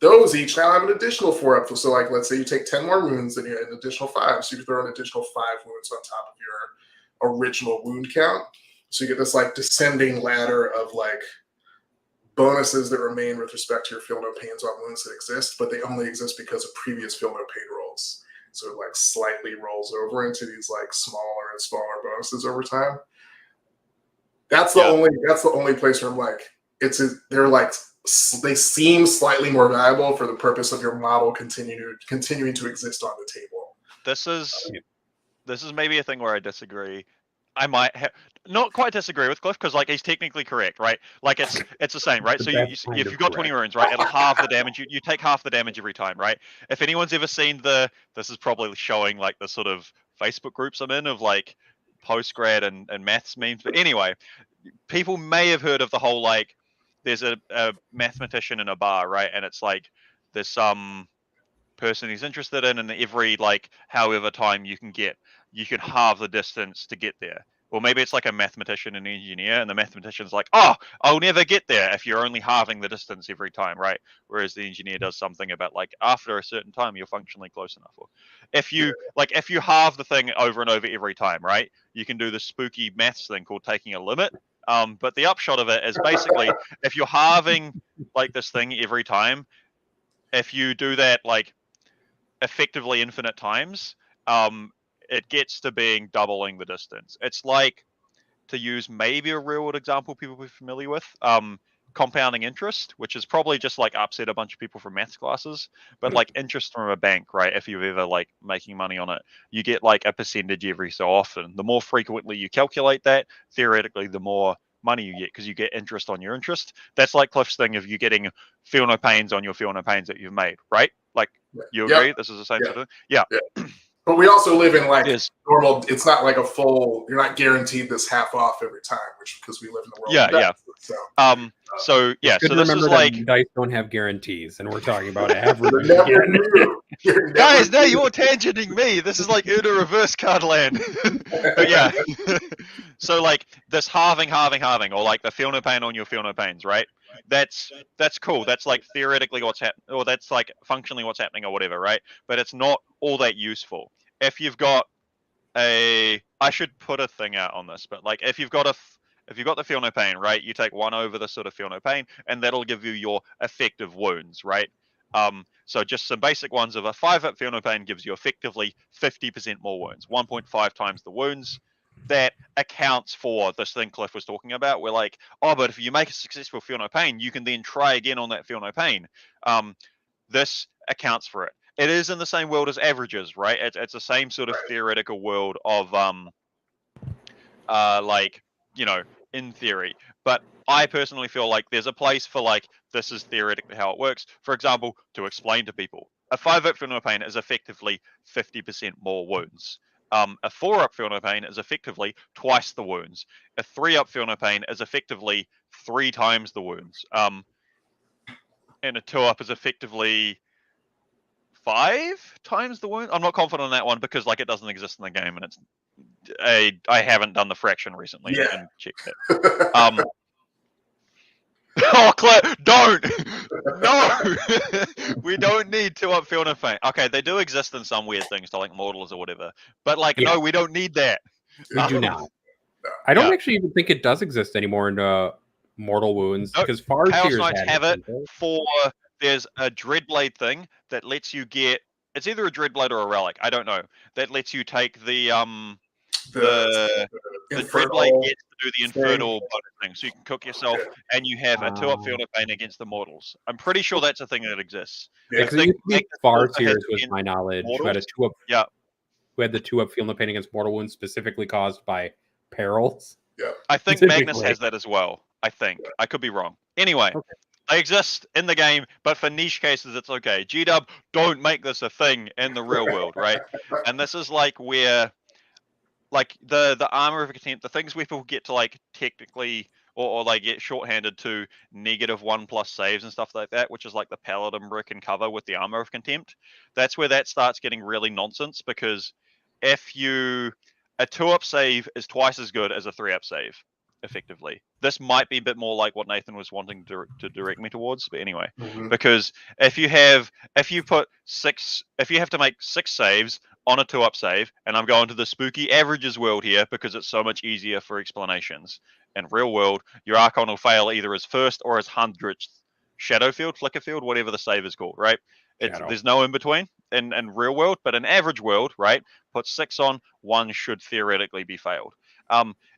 Speaker 2: those each now have an additional 4-up. So like, let's say you take 10 more wounds and you have an additional 5. So you throw an additional 5 wounds on top of your original wound count. So you get this like descending ladder of like bonuses that remain with respect to your feel no pains on wounds that exist, but they only exist because of previous feel no pain rolls. So it like slightly rolls over into these like smaller and smaller bonuses over time. That's the only place where I'm like, they're like, they seem slightly more valuable for the purpose of your model continuing to exist on the table.
Speaker 1: This is maybe a thing where I disagree. I might not quite disagree with Cliff because like he's technically correct, right? Like it's the same, right? So if you've got 20 runes, right, it'll halve the damage. You take half the damage every time, right? If anyone's ever seen this is probably showing like the sort of Facebook groups I'm in of like postgrad and maths memes. But anyway, people may have heard of the whole like there's a mathematician in a bar, right? And it's like there's some person he's interested in, and every like however time you can halve the distance to get there. Or maybe it's like a mathematician and engineer, and the mathematician's like, oh, I'll never get there if you're only halving the distance every time, right? Whereas the engineer does something about like after a certain time you're functionally close enough. Or if you halve the thing over and over every time, right? You can do the spooky maths thing called taking a limit. But the upshot of it is basically if you're halving like this thing every time, if you do that like effectively infinite times, it gets to being doubling the distance. It's like, to use maybe a real world example people will be familiar with, compounding interest, which is probably just like upset a bunch of people from maths classes, but like interest from a bank, right? If you've ever like making money on it, you get like a percentage every so often. The more frequently you calculate that, theoretically, the more money you get because you get interest on your interest. That's like Cliff's thing of you getting feel no pains on your feel no pains that you've made, right? Like you agree? This is the same sort of thing? Yeah.
Speaker 2: But we also live in like normal. It's not like a full. You're not guaranteed this half off every time, because we live in the world.
Speaker 1: So this is like
Speaker 3: dice don't have guarantees, and we're talking about average.
Speaker 1: Guys, now you're tangenting me. This is like Uda reverse card land. But yeah, so like this halving, or like the feel no pain on your feel no pains, right? That's cool. That's like theoretically what's happening, or that's like functionally what's happening, or whatever, right? But it's not all that useful. If you've got I should put a thing out on this, but like if you've got the feel no pain, right? You take 1 over the sort of feel no pain, and that'll give you your effective wounds, right? So just some basic ones of a 5-up feel no pain gives you effectively 50% more wounds, 1.5 times the wounds. That accounts for this thing Cliff was talking about. We're like, oh, but if you make a successful feel no pain, you can then try again on that feel no pain. This accounts for it. It is in the same world as averages, right? It's the same sort of theoretical world of like, you know, in theory. But I personally feel like there's a place for like this is theoretically how it works. For example, to explain to people, a 5-up feel no pain is effectively 50% more wounds. A 4-up feel no pain is effectively twice the wounds. A 3-up feel no pain is effectively 3 times the wounds. And a 2-up is effectively 5 times the wound. I'm not confident on that one because like it doesn't exist in the game, and it's I haven't done the fraction recently and checked it. Oh, Claire, don't! No! We don't need 2-up feel no pain. Okay, they do exist in some weird things, to like mortals or whatever. But like, no, we don't need that.
Speaker 3: We do not. I don't actually even think it does exist anymore in mortal wounds, because
Speaker 1: Chaos Knights have it for. There's a Dreadblade thing that lets you get. It's either a Dreadblade or a relic. I don't know. That lets you take the Dreadblade gets to do the infernal thing, so you can cook yourself, and you have a 2-up feel no pain against the mortals. I'm pretty sure that's a thing that exists.
Speaker 3: Farseers was my knowledge. Who had a 2-up.
Speaker 1: Yeah.
Speaker 3: Who had the 2-up feel no pain against mortal wounds specifically caused by perils.
Speaker 2: Yeah.
Speaker 1: I think Magnus has that as well. I think I could be wrong. Anyway. Okay. They exist in the game, but for niche cases, it's okay. GW, don't make this a thing in the real world, right? And this is like where, like the armor of contempt, the things where people get to like technically, or like get shorthanded to -1+ saves and stuff like that, which is like the paladin brick and cover with the armor of contempt. That's where that starts getting really nonsense, because if a 2-up save is twice as good as a 3-up save. Effectively, this might be a bit more like what Nathan was wanting to direct me towards, but anyway, because if you have to make 6 saves on a 2-up save, and I'm going to the spooky averages world here because it's so much easier for explanations. In real world, your Archon will fail either as first or as 100th shadow field, flicker field, whatever the save is called, right? There's no in between in real world, but in average world, right? Put 6 on, 1 should theoretically be failed.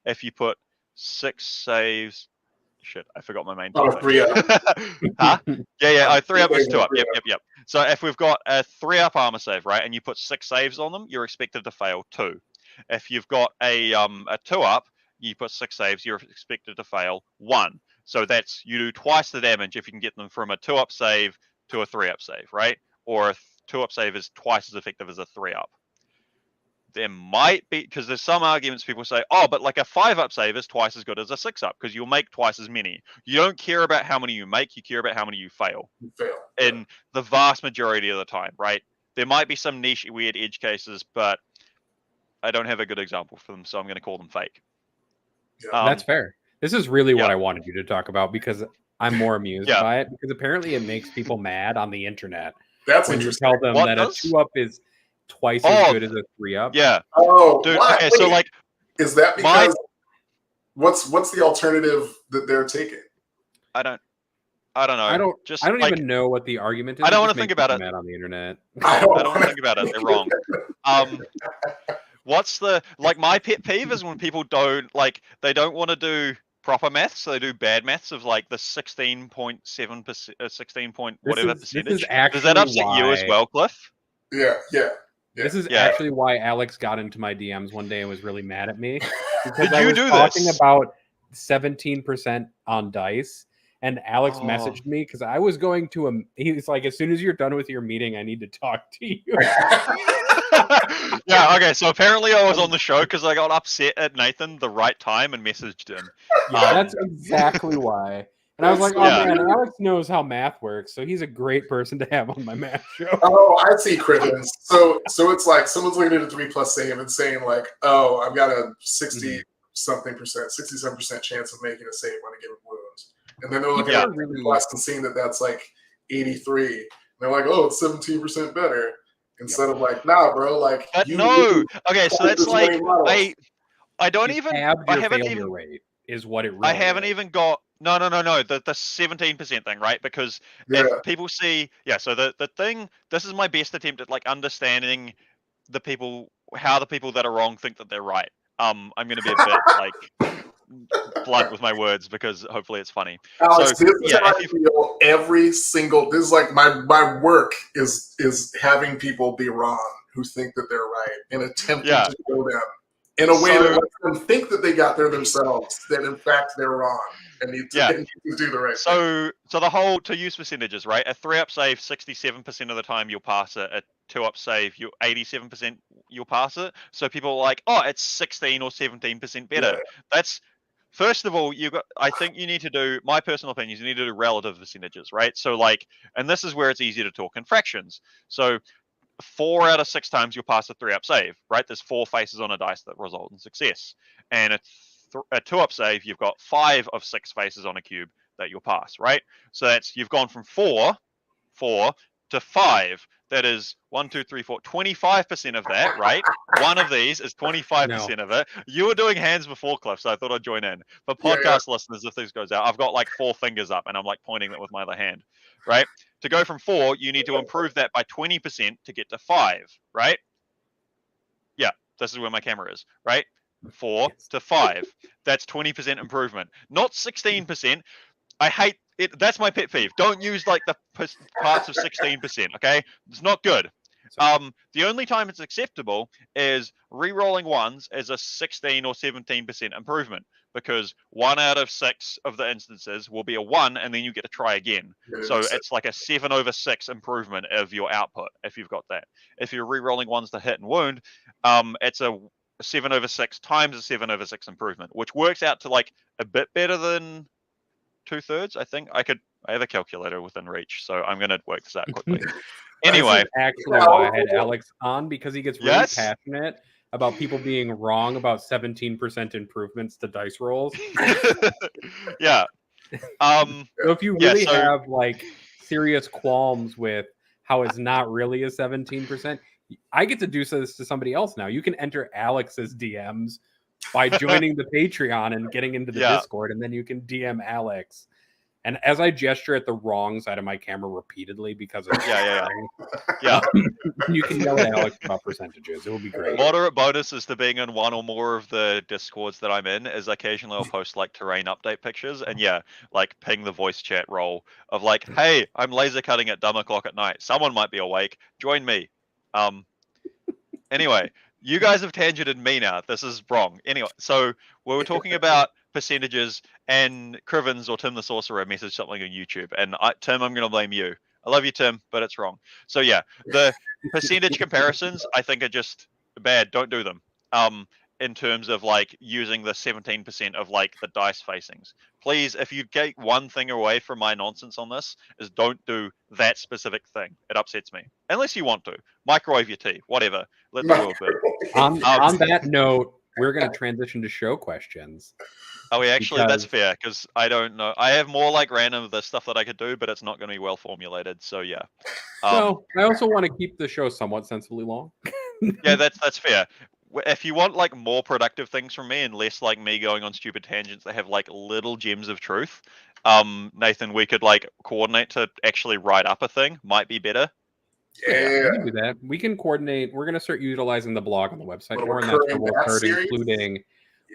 Speaker 1: If you put 6 saves, shit, I forgot my main topic.
Speaker 2: 3-up.
Speaker 1: Huh? Yeah. 3-up is 2-up. Yep. So if we've got a 3-up armor save, right, and you put 6 saves on them, you're expected to fail 2. If you've got a 2-up, you put 6 saves, you're expected to fail 1. So that's, you do twice the damage if you can get them from a 2-up save to a 3-up save, right? Or a 2-up save is twice as effective as a 3-up. There might be, because there's some arguments people say, oh, but like a 5-up save is twice as good as a 6-up because you'll make twice as many. You don't care about how many you make, you care about how many you fail. In the vast majority of the time, right? There might be some niche, weird edge cases, but I don't have a good example for them, so I'm going to call them fake.
Speaker 3: That's fair. This is really what I wanted you to talk about because I'm more amused by it because apparently it makes people mad on the internet.
Speaker 2: That's
Speaker 3: when
Speaker 2: interesting.
Speaker 3: you tell them that a 2-up is twice as good as a 3-up.
Speaker 1: Yeah.
Speaker 2: Oh,
Speaker 1: dude.
Speaker 2: What?
Speaker 1: Okay,
Speaker 2: Wait,
Speaker 1: so like,
Speaker 2: is that because what's the alternative that they're taking?
Speaker 1: I don't know.
Speaker 3: I don't even know what the argument is.
Speaker 1: I don't want to think about it.
Speaker 3: Mad on the internet.
Speaker 2: I don't
Speaker 1: want to think about it. They're wrong. What's the my pet peeve is when people don't they don't want to do proper maths, so they do bad maths of like the 16.7%, 16 point whatever percentage. Does that upset you as well, Cliff?
Speaker 2: Yeah.
Speaker 3: This is actually why Alex got into my DMs one day and was really mad at me because
Speaker 1: Did
Speaker 3: I
Speaker 1: you
Speaker 3: was
Speaker 1: do
Speaker 3: talking
Speaker 1: this?
Speaker 3: about 17% on dice, and Alex messaged me because I was going to he was like, as soon as you're done with your meeting, I need to talk to you.
Speaker 1: Yeah, okay, so apparently I was on the show because I got upset at Nathan the right time and messaged him.
Speaker 3: That's exactly why. And I was like, oh man, Alex knows how math works, so he's a great person to have on my math show.
Speaker 2: Oh, I see, Crittens. So it's like someone's looking at a 3+ save and saying like, oh, I've got a 67% chance of making a save on a given wound. And then they're looking at really less and seeing that that's like 83. And they're like, oh, it's 17% better. Instead of like, nah, bro, like
Speaker 1: no. Okay, so that's like I don't even
Speaker 3: I haven't even rate is what it really
Speaker 1: I haven't even got no the 17% thing, right? Because if people see so the thing, this is my best attempt at like understanding how the people that are wrong think that they're right. I'm gonna be a bit like blunt with my words because hopefully it's funny.
Speaker 2: Alex, this is how I feel every single. This is like my work is having people be wrong who think that they're right and attempting to show them in a way that lets them think that they got there themselves, that in fact they're wrong and need to do the right thing.
Speaker 1: So the whole to use percentages, right? A 3-up save, 67% of the time you'll pass it. A 2-up save, 87% you'll pass it. So people are like, oh, it's 16 or 17% better.
Speaker 2: Yeah.
Speaker 1: That's first of all, I think you need to do, my personal opinion is you need to do relative percentages, right? So like, and this is where it's easy to talk in fractions. So 4 out of 6 times you'll pass a 3-up save, right? There's 4 faces on a dice that result in success. And a 2-up save, you've got 5 of 6 faces on a cube that you'll pass, right? So that's, you've gone from 4 to 5. That is 1, 2, 3, 4, 25% of that, right? One of these is 25% of it. You were doing hands before, Cliff, so I thought I'd join in. For podcast listeners, if this goes out, I've got like 4 fingers up and I'm like pointing it with my other hand, right? To go from 4, you need to improve that by 20% to get to 5, right? Yeah, this is where my camera is, right? 4 to 5. That's 20% improvement, not 16%. I hate it. That's my pet peeve. Don't use like the parts of 16%. Okay, it's not good. The only time it's acceptable is re-rolling ones as a 16 or 17% improvement, because 1 out of 6 of the instances will be a 1, and then you get to try again. So it's like a 7/6 improvement of your output if you've got that. If you're re-rolling ones to hit and wound, it's a 7/6 times a 7/6 improvement, which works out to like a bit better than 2/3. I think I have a calculator within reach, so I'm going to work this out quickly. Anyway,
Speaker 3: this is actually why I had Alex on, because he gets really passionate about people being wrong about 17% improvements to dice rolls.
Speaker 1: Yeah.
Speaker 3: So if you really have like serious qualms with how it's not really a 17%, I get to do this to somebody else now. You can enter Alex's DMs by joining the Patreon and getting into the Discord, and then you can DM Alex. And as I gesture at the wrong side of my camera repeatedly because of
Speaker 1: yeah,
Speaker 3: you can yell at Alex about percentages. It will be great.
Speaker 1: Moderate bonuses to being in one or more of the Discords that I'm in is occasionally I'll post like terrain update pictures and like ping the voice chat role of like, hey, I'm laser cutting at dumb o'clock at night. Someone might be awake. Join me. Anyway, you guys have tangented me now. This is wrong. Anyway, so we were talking about percentages, and Crivens or Tim the Sorcerer messaged something on YouTube. And Tim, I'm going to blame you. I love you, Tim, but it's wrong. So yeah, the percentage comparisons I think are just bad. Don't do them. In terms of like using the 17% of like the dice facings. Please, if you get one thing away from my nonsense on this, is don't do that specific thing. It upsets me. Unless you want to. Microwave your tea. Whatever. Let the world be.
Speaker 3: On that note, we're going to transition to show questions.
Speaker 1: Oh, yeah, actually, that's fair, because I don't know. I have more like random the stuff that I could do, but it's not going to be well formulated, so yeah.
Speaker 3: Well, I also want to keep the show somewhat sensibly long.
Speaker 1: Yeah, that's fair. If you want like more productive things from me and less like me going on stupid tangents that have like little gems of truth, Nathan, we could like coordinate to actually write up a thing. Might be better.
Speaker 3: Yeah, we can do that. We can coordinate. We're going to start utilizing the blog on the website more, and that's where we'll start including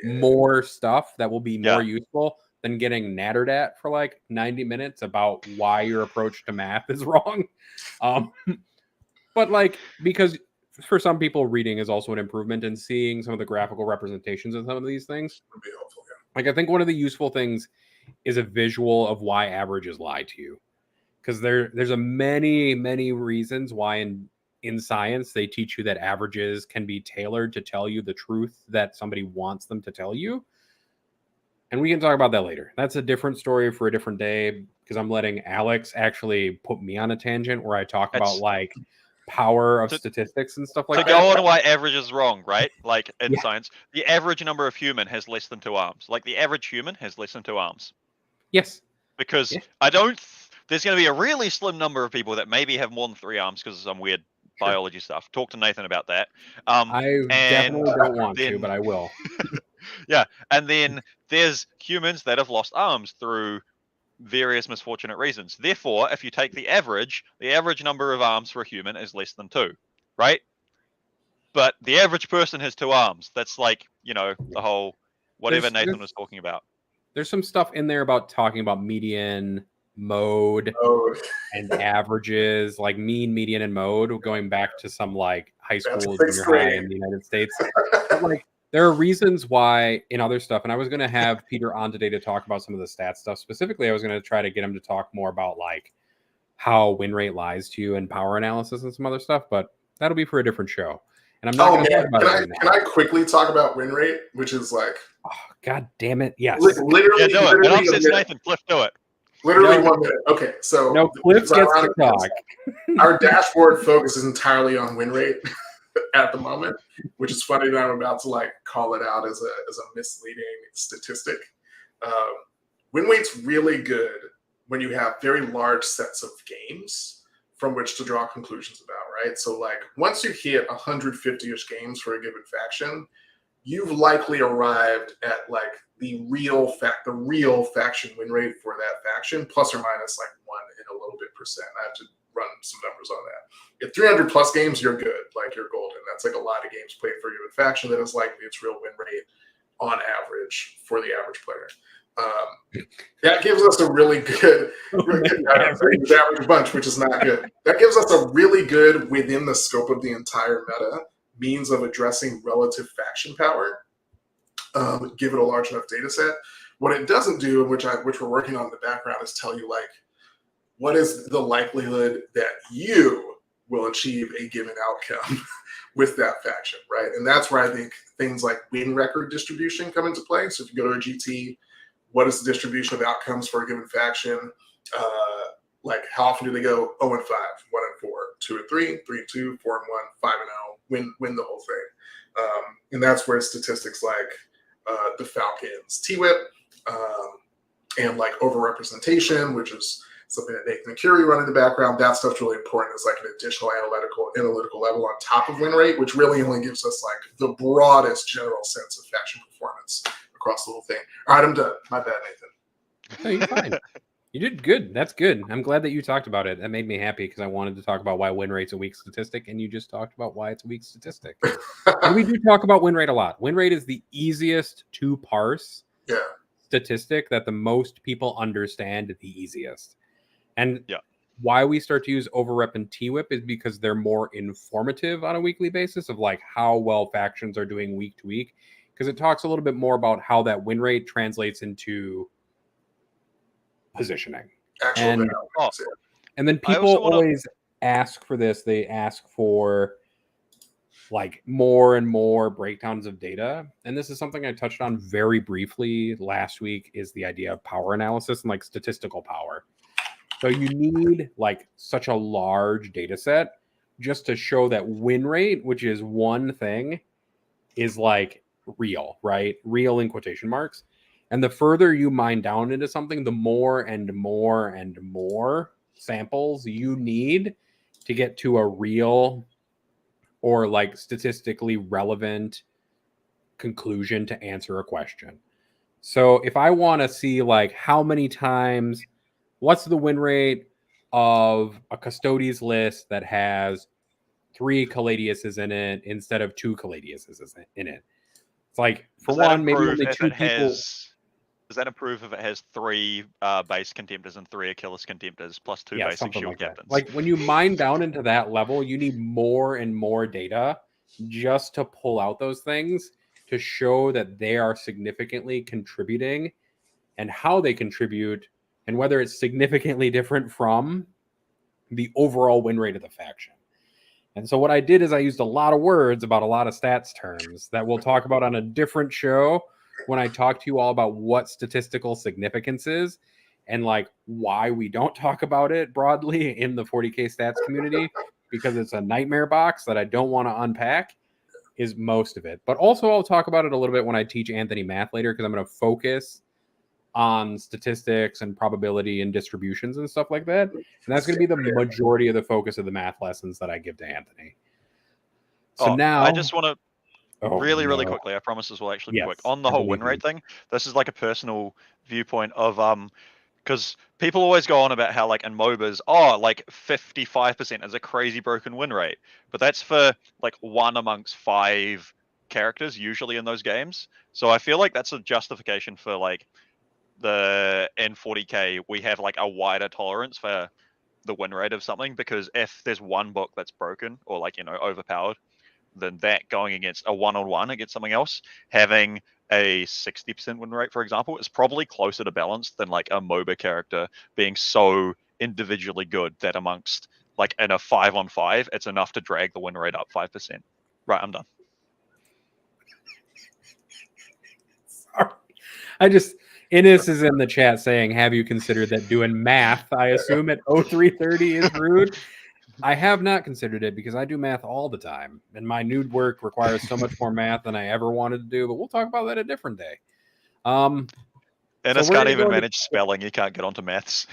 Speaker 3: more stuff that will be more useful than getting nattered at for like 90 minutes about why your approach to math is wrong. But like, because for some people, reading is also an improvement, and seeing some of the graphical representations of some of these things
Speaker 2: would be helpful.
Speaker 3: Like, I think one of the useful things is a visual of why averages lie to you, because there's a many reasons why in science they teach you that averages can be tailored to tell you the truth that somebody wants them to tell you. And we can talk about that later. That's a different story for a different day, because I'm letting Alex actually put me on a tangent where I talk about like power of statistics and stuff like that.
Speaker 1: To go on why average is wrong, right? Like in science, the average number of human has less than 2 arms. Like the average human has less than 2 arms.
Speaker 3: Yes.
Speaker 1: Because there's going to be a really slim number of people that maybe have more than 3 arms because of some weird biology stuff. Talk to Nathan about that.
Speaker 3: I definitely don't want to, but I will.
Speaker 1: Yeah, and then there's humans that have lost arms through various misfortunate reasons. Therefore, if you take the average number of arms for a human is less than 2, right? But the average person has 2 arms. That's like, the whole whatever Nathan was talking about.
Speaker 3: There's some stuff in there about talking about median, mode, and averages, like mean, median, and mode, going back to some like high school, junior high in the United States. But, like, there are reasons why in other stuff, and I was going to have Peter on today to talk about some of the stats stuff. Specifically, I was going to try to get him to talk more about like how win rate lies to you and power analysis and some other stuff, but that'll be for a different show. And I'm not going to talk about it right now.
Speaker 2: Can I quickly talk about win rate, which is like...
Speaker 3: Oh, God damn it, yes.
Speaker 2: Literally,
Speaker 1: do it. And upsets Nathan, Cliff, do it.
Speaker 2: Literally 1 minute. Okay, so...
Speaker 3: No, Cliff gets to talk.
Speaker 2: Our dashboard focuses entirely on win rate at the moment, which is funny that I'm about to like call it out as a misleading statistic. Win rate's really good when you have very large sets of games from which to draw conclusions about, right? So like once you hit 150-ish games for a given faction, you've likely arrived at like the real faction win rate for that faction, plus or minus like 1 and a little bit percent. I have to run some numbers on that. If 300 plus games, you're good. Like you're golden. That's like a lot of games played for a given faction. That is likely its real win rate on average for the average player. That gives us a really good average bunch, which is not good. That gives us a really good, within the scope of the entire meta, means of addressing relative faction power. Give it a large enough data set. What it doesn't do, which we're working on in the background, is tell you like what is the likelihood that you will achieve a given outcome with that faction, right? And that's where I think things like win record distribution come into play. So if you go to a GT, what is the distribution of outcomes for a given faction? Like how often do they go 0 and 5, 1 and 4, 2 and 3, 3 and 2, 4 and 1, 5 and 0, win the whole thing. And that's where statistics like the Falcons T-Whip and like overrepresentation, which is something that Nathan and Curie run in the background. That stuff's really important as like an additional analytical level on top of win rate, which really only gives us like the broadest general sense of faction performance across the whole thing. All right, I'm done. My bad, Nathan.
Speaker 3: No, you're fine. You did good. That's good. I'm glad that you talked about it. That made me happy because I wanted to talk about why win rate's a weak statistic, and you just talked about why it's a weak statistic. And we do talk about win rate a lot. Win rate is the easiest to parse statistic that the most people understand the easiest. And why we start to use overrep and TWIP is because they're more informative on a weekly basis of like how well factions are doing week to week, because it talks a little bit more about how that win rate translates into positioning. And then people always ask for this. They ask for like more and more breakdowns of data. And this is something I touched on very briefly last week, is the idea of power analysis and like statistical power. So you need like such a large data set just to show that win rate, which is one thing, is like real, right? Real in quotation marks. And the further you mine down into something, the more and more and more samples you need to get to a real or like statistically relevant conclusion to answer a question. So if I want to see like how many times, what's the win rate of a Custodes list that has 3 Caladiuses in it instead of 2 Caladiuses in it? It's like, for one, maybe only 2 people...
Speaker 1: Does that improve if it has 3 base contemptors and 3 Achilles contemptors plus 2 basic shield captains?
Speaker 3: Like when you mine down into that level, you need more and more data just to pull out those things to show that they are significantly contributing and how they contribute and whether it's significantly different from the overall win rate of the faction. And so what I did is I used a lot of words about a lot of stats terms that we'll talk about on a different show when I talk to you all about what statistical significance is and like why we don't talk about it broadly in the 40K stats community, because it's a nightmare box that I don't want to unpack, is most of it. But also I'll talk about it a little bit when I teach Anthony math later, because I'm going to focus on statistics and probability and distributions and stuff like that. And that's going to be the majority of the focus of the math lessons that I give to Anthony. So now
Speaker 1: I just want to really quickly, I promise this will actually be quick, on the whole win rate thing. This is like a personal viewpoint of because people always go on about how like in MOBAs, like 55% is a crazy broken win rate, but that's for like 1 amongst 5 characters usually in those games. So I feel like that's a justification for like the N40K we have like a wider tolerance for the win rate of something, because if there's one book that's broken or like, you know, overpowered, then that going against a one-on-one against something else, having a 60% win rate, for example, is probably closer to balance than like a MOBA character being so individually good that amongst like in a 5-on-5, it's enough to drag the win rate up 5%. Right, I'm done.
Speaker 3: Sorry. Innis is in the chat saying, have you considered that doing math, I assume at 0330 is rude? I have not considered it because I do math all the time, and my nude work requires so much more math than I ever wanted to do, but we'll talk about that a different day.
Speaker 1: Ennis can't even manage spelling. He can't get onto maths.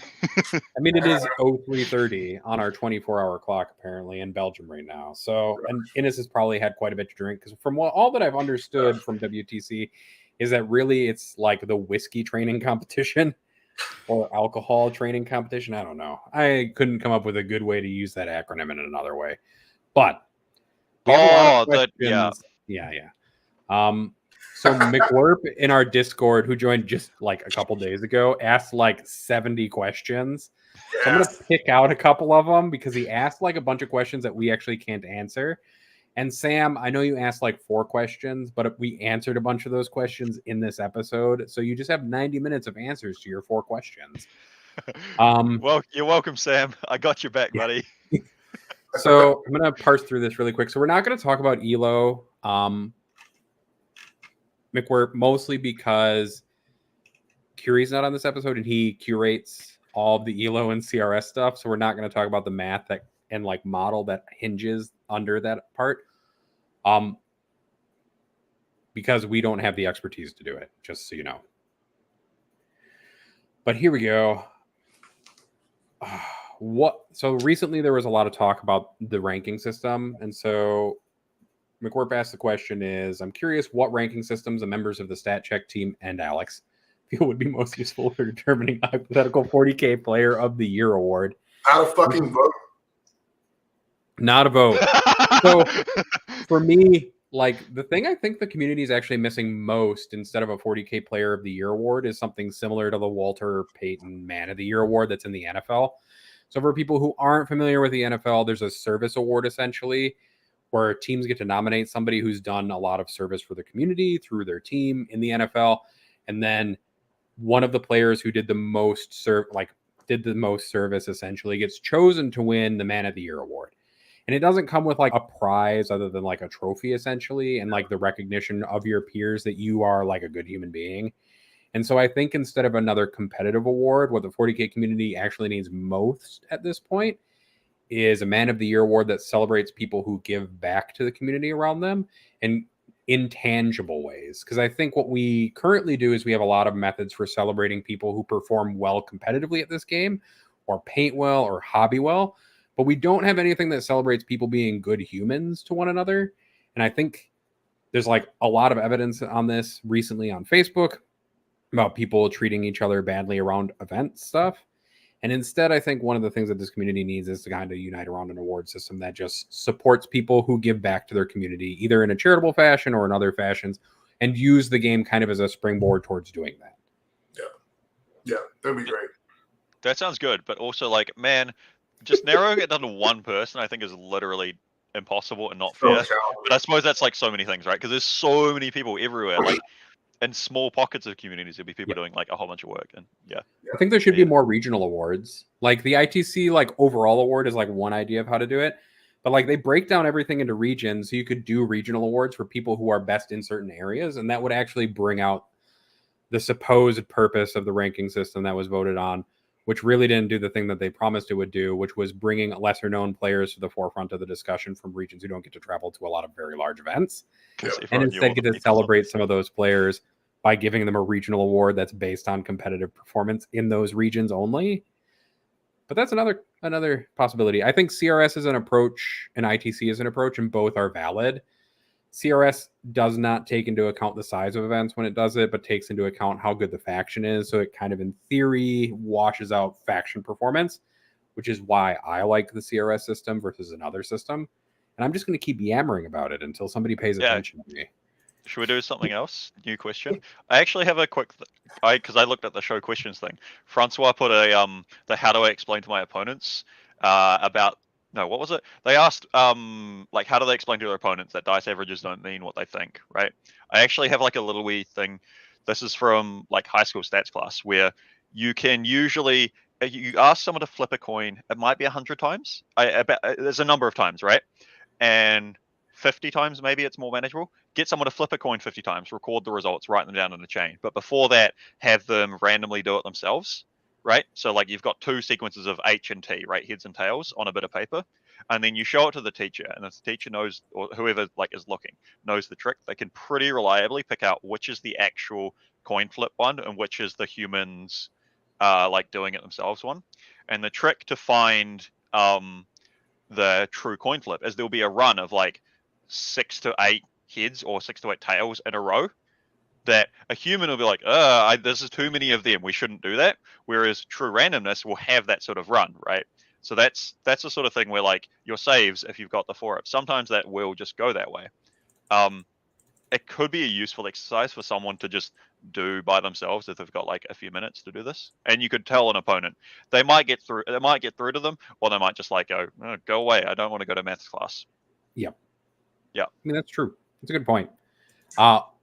Speaker 3: I mean, it is 0330 on our 24-hour clock, apparently, in Belgium right now. So, and Ennis has probably had quite a bit to drink, because from all that I've understood from WTC is that really it's like the whiskey training competition or alcohol training competition. I don't know. I couldn't come up with a good way to use that acronym in another way. But we have a lot of questions. Yeah. So McWerp in our Discord, who joined just like a couple days ago, asked like 70 questions. So I'm going to pick out a couple of them because he asked like a bunch of questions that we actually can't answer. And Sam, I know you asked like 4 questions, but we answered a bunch of those questions in this episode. So you just have 90 minutes of answers to your 4 questions.
Speaker 1: Well, you're welcome, Sam. I got your back, buddy.
Speaker 3: So I'm going to parse through this really quick. So we're not going to talk about ELO, McWerp, mostly because Curie's not on this episode and he curates all of the ELO and CRS stuff. So we're not going to talk about the math that and like model that hinges under that part, because we don't have the expertise to do it, just so you know. But here we go. So recently there was a lot of talk about the ranking system, and so McWhirp asked the question is, I'm curious what ranking systems the members of the Stat Check team and Alex feel would be most useful for determining a hypothetical 40K Player of the Year award.
Speaker 2: Not a fucking vote.
Speaker 3: Not a vote. So for me, like the thing I think the community is actually missing most instead of a 40K Player of the Year award is something similar to the Walter Payton Man of the Year award that's in the NFL. So for people who aren't familiar with the NFL, there's a service award essentially where teams get to nominate somebody who's done a lot of service for the community through their team in the NFL. And then one of the players who did the most service essentially gets chosen to win the Man of the Year award. And it doesn't come with like a prize other than like a trophy essentially and like the recognition of your peers that you are like a good human being. And so I think instead of another competitive award, what the 40K community actually needs most at this point is a Man of the Year award that celebrates people who give back to the community around them and in tangible ways. Because I think what we currently do is we have a lot of methods for celebrating people who perform well competitively at this game or paint well or hobby well. But we don't have anything that celebrates people being good humans to one another. And I think there's like a lot of evidence on this recently on Facebook about people treating each other badly around event stuff. And instead, I think one of the things that this community needs is to kind of unite around an award system that just supports people who give back to their community, either in a charitable fashion or in other fashions, and use the game kind of as a springboard towards doing that.
Speaker 2: Yeah, that'd be great.
Speaker 1: That sounds good, but also like, man, just narrowing it down to one person, I think, is literally impossible and not fair. But I suppose that's like so many things, right? Because there's so many people everywhere, like in small pockets of communities, there'll be people doing like a whole bunch of work, and
Speaker 3: I think there should be more regional awards. Like the ITC like overall award is like one idea of how to do it, but like they break down everything into regions, so you could do regional awards for people who are best in certain areas, and that would actually bring out the supposed purpose of the ranking system that was voted on, which really didn't do the thing that they promised it would do, which was bringing lesser known players to the forefront of the discussion from regions who don't get to travel to a lot of very large events. And instead get to celebrate some of those players by giving them a regional award that's based on competitive performance in those regions only. But that's another possibility. I think CRS is an approach and ITC is an approach, and both are valid. CRS does not take into account the size of events when it does it, but takes into account how good the faction is. So it kind of, in theory, washes out faction performance, which is why I like the CRS system versus another system. And I'm just going to keep yammering about it until somebody pays attention to me.
Speaker 1: Should we do something else? New question. I actually have a quick, because I looked at the show questions thing. Francois put a the how do I explain to my opponents about. No, what was it? They asked, like, how do they explain to their opponents that dice averages don't mean what they think, right? I actually have like a little wee thing. This is from like high school stats class where you can usually, you ask someone to flip a coin. It might be 100 times. There's a number of times, right? And 50 times, maybe it's more manageable. Get someone to flip a coin 50 times, record the results, write them down in a chain. But before that, have them randomly do it themselves. Right? So like you've got two sequences of H and T, right? Heads and tails on a bit of paper. And then you show it to the teacher, and if the teacher knows, or whoever like is looking, knows the trick, they can pretty reliably pick out which is the actual coin flip one and which is the humans like doing it themselves one. And the trick to find the true coin flip is there'll be a run of like 6 to 8 heads or 6 to 8 tails in a row. That a human will be like, this is too many of them, we shouldn't do that. Whereas true randomness will have that sort of run, right? So that's the sort of thing where like your saves, if you've got the 4-up, sometimes that will just go that way. It could be a useful exercise for someone to just do by themselves if they've got like a few minutes to do this. And you could tell an opponent, they might get through to them, or they might just like go away, I don't want to go to maths class.
Speaker 3: Yeah.
Speaker 1: I
Speaker 3: mean, that's true. That's a good point.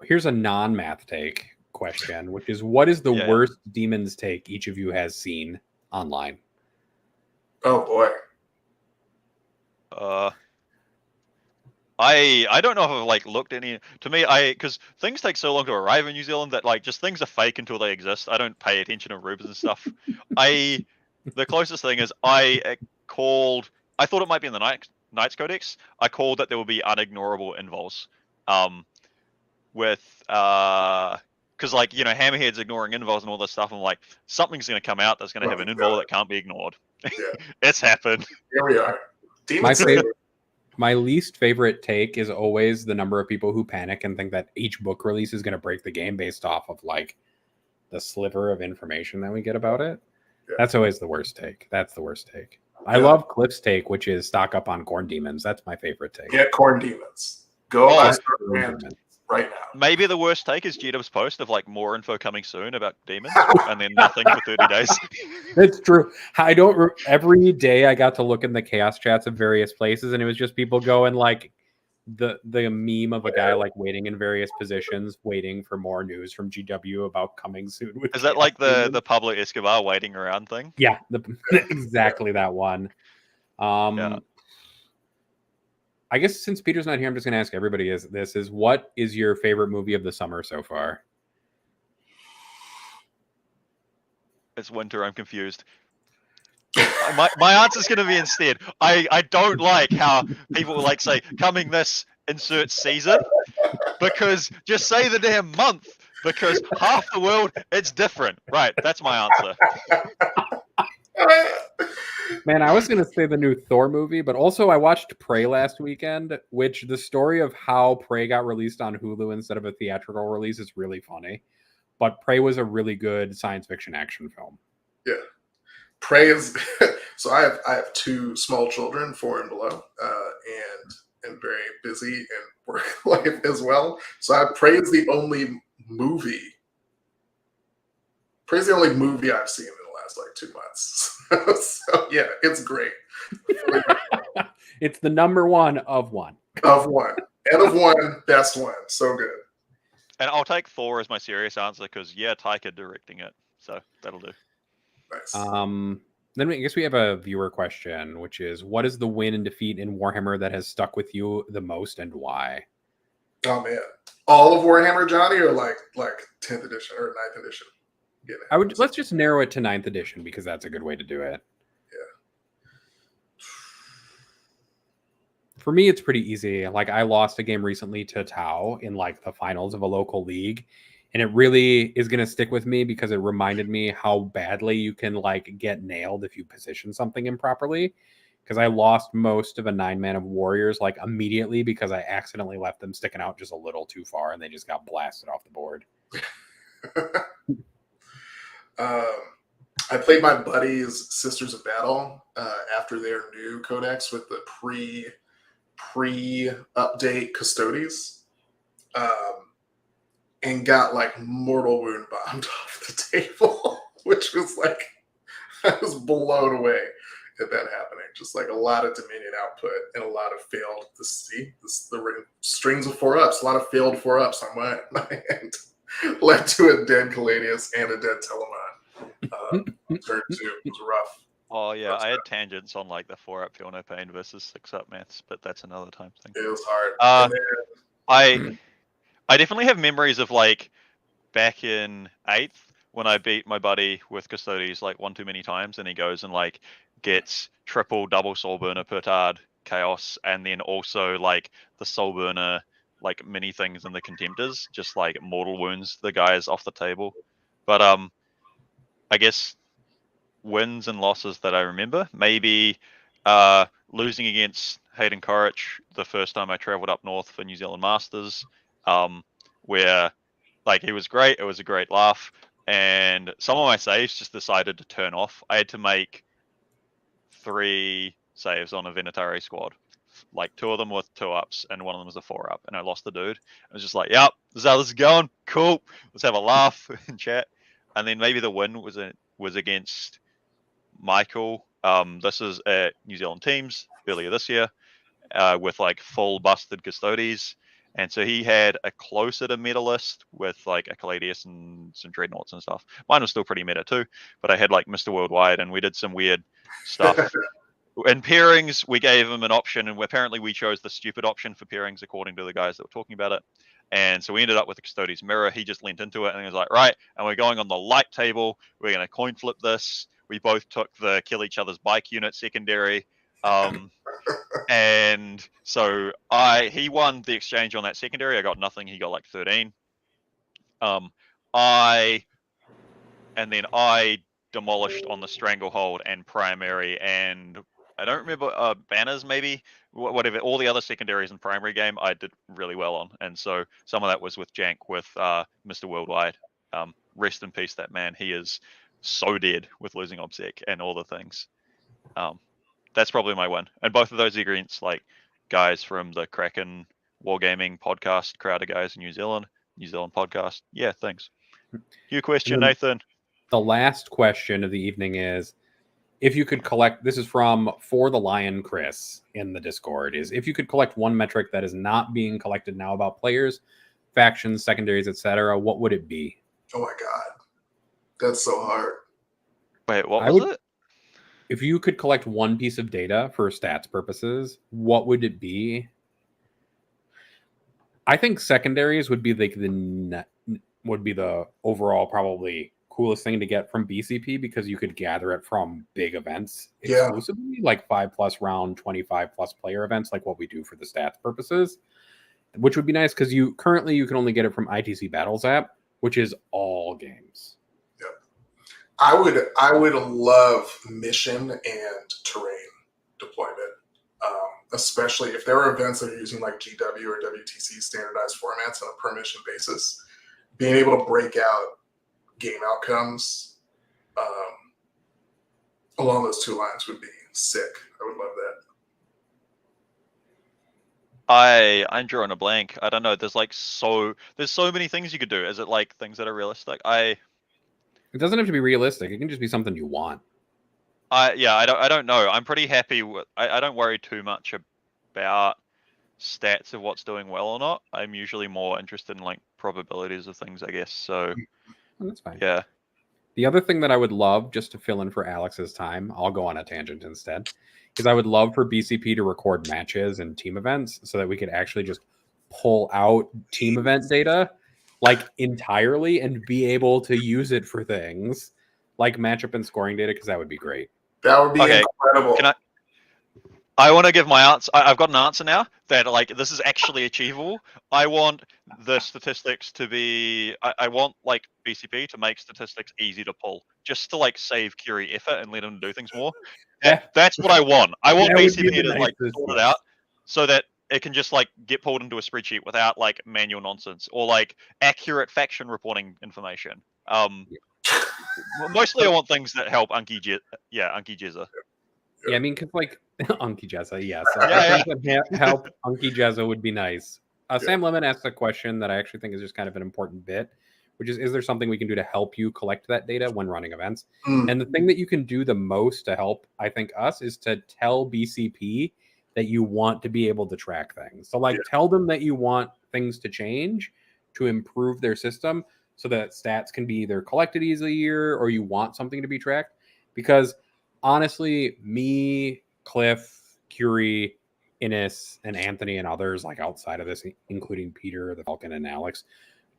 Speaker 3: Here's a non-math take question, which is, what is the worst Demon's take each of you has seen online?
Speaker 2: Oh boy.
Speaker 1: I don't know if I've like looked any. To me, because things take so long to arrive in New Zealand that like just things are fake until they exist. I don't pay attention to rubles and stuff. The closest thing is I thought it might be in the Knights Codex. I called that there will be unignorable invols. With because like Hammerhead's ignoring invols and all this stuff. I'm like, something's going to come out that's going to have an invol that can't be ignored. It's happened.
Speaker 2: Here we are. Demon
Speaker 3: My least favorite take is always the number of people who panic and think that each book release is going to break the game based off of like the sliver of information that we get about it.
Speaker 2: Yeah.
Speaker 3: That's always the worst take. That's the worst take. I love Cliff's take, which is stock up on corn demons. That's my favorite take.
Speaker 2: Get corn demons. Go buy demons right now.
Speaker 1: Maybe the worst take is Jediv's post of like more info coming soon about demons, and then nothing for 30 days.
Speaker 3: It's true. Every day I got to look in the chaos chats of various places, and it was just people going like the meme of a guy like waiting in various positions, waiting for more news from GW about coming soon.
Speaker 1: Is that like the Pablo Escobar waiting around thing?
Speaker 3: Yeah, exactly that one. I guess since Peter's not here, I'm just going to ask everybody what is your favorite movie of the summer so far?
Speaker 1: It's winter. I'm confused. My answer is going to be instead. I don't like how people like say coming this insert season, because just say the damn month, because half the world it's different. Right, that's my answer.
Speaker 3: Man, I was going to say the new Thor movie, but also I watched Prey last weekend, which the story of how Prey got released on Hulu instead of a theatrical release is really funny. But Prey was a really good science fiction action film.
Speaker 2: Yeah. Prey is so I have two small children, 4 and below, and very busy in work life as well. So Prey is the only movie. Prey is the only movie I've seen in the last like 2 months. So yeah, it's great.
Speaker 3: It's the number one of one.
Speaker 2: Of one. And of one, best one. So good.
Speaker 1: And I'll take Thor as my serious answer because Taika directing it, so that'll do.
Speaker 2: Nice.
Speaker 3: Then I guess we have a viewer question, which is, what is the win and defeat in Warhammer that has stuck with you the most, and why?
Speaker 2: Oh man, all of Warhammer, Johnny, or like 10th edition or 9th edition?
Speaker 3: Let's just narrow it to 9th edition because that's a good way to do it.
Speaker 2: Yeah.
Speaker 3: For me, it's pretty easy. Like, I lost a game recently to Tau in like the finals of a local league, and it really is going to stick with me because it reminded me how badly you can like get nailed if you position something improperly. Because I lost most of a 9-man of warriors like immediately because I accidentally left them sticking out just a little too far and they just got blasted off the board.
Speaker 2: I played my buddy's Sisters of Battle after their new codex with the pre-update Custodes, and got like mortal wound bombed off the table, which was like, I was blown away at that happening. Just like a lot of Dominion output and a lot of failed. The strings of 4-ups, a lot of failed 4-ups on my end led to a dead Caladius and a dead Telemon. Turn 2 was rough.
Speaker 1: Oh yeah, I had tangents on like the 4-up Feel No Pain versus 6-up maths, but that's another time thing.
Speaker 2: It was hard.
Speaker 1: I definitely have memories of like back in 8th when I beat my buddy with Custodes like one too many times, and he goes and like gets triple double soul burner petard chaos, and then also like the soul burner like mini things in the contemptors, just like mortal wounds the guys off the table. But I guess wins and losses that I remember, maybe losing against Hayden Corrich the first time I traveled up north for New Zealand Masters, where like he was great, it was a great laugh, and some of my saves just decided to turn off. I had to make 3 saves on a Venatari squad, like 2 of them with 2-ups and 1 of them was a 4-up, and I lost the dude. I was just like, yep, this is how this is going, cool, let's have a laugh and chat. And then maybe the win was against Michael. This is at New Zealand Teams earlier this year, with like full busted Custodes. And so he had a closer to meta list with like a Caladius and some Dreadnoughts and stuff. Mine was still pretty meta too, but I had like Mr. Worldwide, and we did some weird stuff. In pairings, we gave him an option, and apparently we chose the stupid option for pairings according to the guys that were talking about it. And so we ended up with the Custodes Mirror. He just leaned into it and he was like, right, and we're going on the light table. We're going to coin flip this. We both took the kill each other's bike unit secondary. And so he won the exchange on that secondary. I got nothing. He got like 13. I demolished on the Stranglehold and primary, and I don't remember banners maybe, whatever. All the other secondaries and primary game I did really well on, and so some of that was with Jank with Mr. Worldwide. Rest in peace, that man. He is so dead with losing Obsec and all the things. That's probably my one, and both of those against like guys from the Kraken Wargaming podcast crowd of guys in New Zealand podcast. Yeah, thanks. Your question, Nathan.
Speaker 3: The last question of the evening is, if you could collect, this is from For the Lion Chris in the Discord, is if you could collect one metric that is not being collected now about players, factions, secondaries, etc., what would it be?
Speaker 2: Oh my god, that's so hard.
Speaker 1: Wait, what was it?
Speaker 3: If you could collect one piece of data for stats purposes, what would it be? I think secondaries would be like the overall probably coolest thing to get from BCP, because you could gather it from big events exclusively, like 5+ round, 25+ player events, like what we do for the stats purposes, which would be nice because you can only get it from ITC Battles app, which is all games.
Speaker 2: Yep. I would love mission and terrain deployment, especially if there are events that are using like GW or WTC standardized formats on a per mission basis. Being able to break out game outcomes along those two lines would be sick. I would love that.
Speaker 1: I'm drawing a blank. I don't know. There's so many things you could do. Is it like things that are realistic?
Speaker 3: It doesn't have to be realistic. It can just be something you want.
Speaker 1: I don't know. I'm pretty happy with. I don't worry too much about stats of what's doing well or not. I'm usually more interested in like probabilities of things, I guess. So
Speaker 3: that's fine.
Speaker 1: Yeah.
Speaker 3: The other thing that I would love, just to fill in for Alex's time, I'll go on a tangent instead, is I would love for BCP to record matches and team events so that we could actually just pull out team event data like entirely and be able to use it for things like matchup and scoring data, because that would be great.
Speaker 2: That would be incredible.
Speaker 1: I want to give my answer. I've got an answer now that like this is actually achievable. I want the statistics to be. I want like BCP to make statistics easy to pull, just to like save Curie effort and let them do things more. That's what I want. I want BCP to like sort it out so that it can just like get pulled into a spreadsheet without like manual nonsense or like accurate faction reporting information. Mostly I want things that help Unky Jezza.
Speaker 3: Yeah, I mean, because like Unky Jezza, yes. That help Unky Jezza would be nice. Sam Lemon asked a question that I actually think is just kind of an important bit, which is there something we can do to help you collect that data when running events? And the thing that you can do the most to help, I think, us is to tell BCP that you want to be able to track things. So like tell them that you want things to change to improve their system so that stats can be either collected easier or you want something to be tracked. Because honestly, me, Cliff, Curie, Innes, and Anthony and others like outside of this, including Peter, the Falcon, and Alex,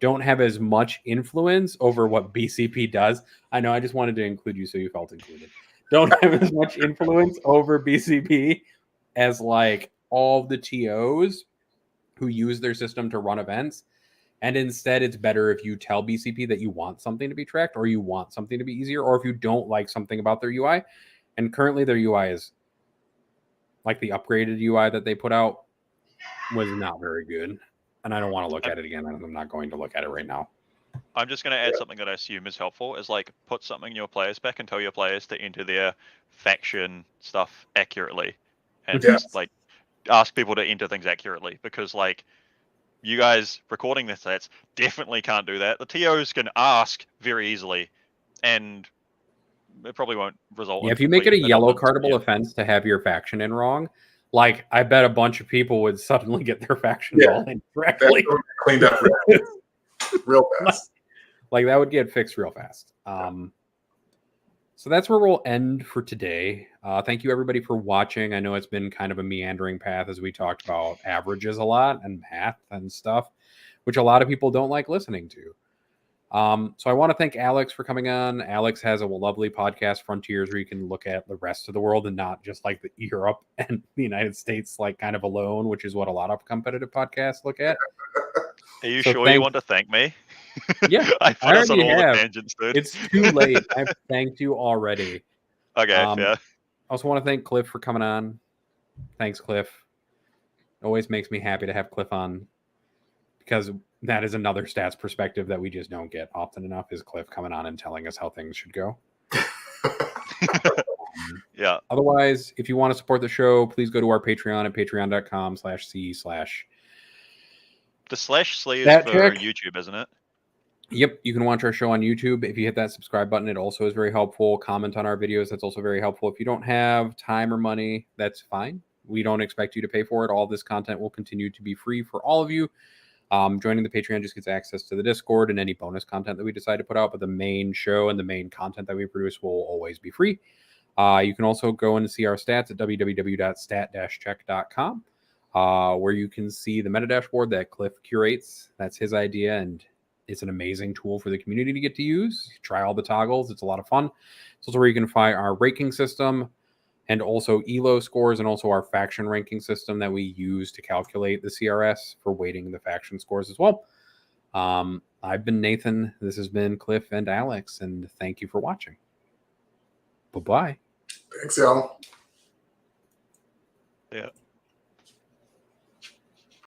Speaker 3: don't have as much influence over what BCP does. I know, I just wanted to include you so you felt included. Don't have as much influence over BCP as like all the TOs who use their system to run events. And instead, it's better if you tell BCP that you want something to be tracked or you want something to be easier, or if you don't like something about their UI. And currently their UI is like the upgraded UI that they put out was not very good. And I don't want to look at it again. I'm not going to look at it right now.
Speaker 1: I'm just going to add something that I assume is helpful, is like put something in your players pack and tell your players to enter their faction stuff accurately. And just like ask people to enter things accurately, because like you guys recording the stats definitely can't do that. The TOs can ask very easily and it probably won't result.
Speaker 3: Yeah, if you make it a yellow cardable offense to have your faction in wrong, like I bet a bunch of people would suddenly get their factions all in correctly.
Speaker 2: Cleaned up real fast.
Speaker 3: Like that would get fixed real fast. So that's where we'll end for today. Thank you everybody for watching. I know it's been kind of a meandering path as we talked about averages a lot and math and stuff, which a lot of people don't like listening to. So I want to thank Alex for coming on. Alex has a lovely podcast, Frontiers, where you can look at the rest of the world and not just like the Europe and the United States, like kind of alone, which is what a lot of competitive podcasts look at.
Speaker 1: Are you sure you want to thank me?
Speaker 3: Yeah,
Speaker 1: I put us on
Speaker 3: already
Speaker 1: all
Speaker 3: have.
Speaker 1: the tangents, dude.
Speaker 3: It's too late. I've thanked you already.
Speaker 1: Okay, yeah.
Speaker 3: I also want to thank Cliff for coming on. Thanks, Cliff. Always makes me happy to have Cliff on, because that is another stats perspective that we just don't get often enough, is Cliff coming on and telling us how things should go.
Speaker 1: Yeah.
Speaker 3: Otherwise, if you want to support the show, please go to our Patreon at patreon.com/c/
Speaker 1: The slash sleeves
Speaker 3: Stat
Speaker 1: for
Speaker 3: check.
Speaker 1: YouTube, isn't it?
Speaker 3: Yep, you can watch our show on YouTube. If you hit that subscribe button, it also is very helpful. Comment on our videos, that's also very helpful. If you don't have time or money, that's fine. We don't expect you to pay for it. All this content will continue to be free for all of you. Joining the Patreon just gets access to the Discord and any bonus content that we decide to put out, but the main show and the main content that we produce will always be free. You can also go and see our stats at www.stat-check.com, where you can see the meta dashboard that Cliff curates. That's his idea, and it's an amazing tool for the community to get to use. Try all the toggles. It's a lot of fun. It's also where you can find our ranking system and also ELO scores, and also our faction ranking system that we use to calculate the CRS for weighting the faction scores as well. I've been Nathan. This has been Cliff and Alex, and thank you for watching. Bye-bye.
Speaker 2: Thanks, y'all.
Speaker 1: Yeah.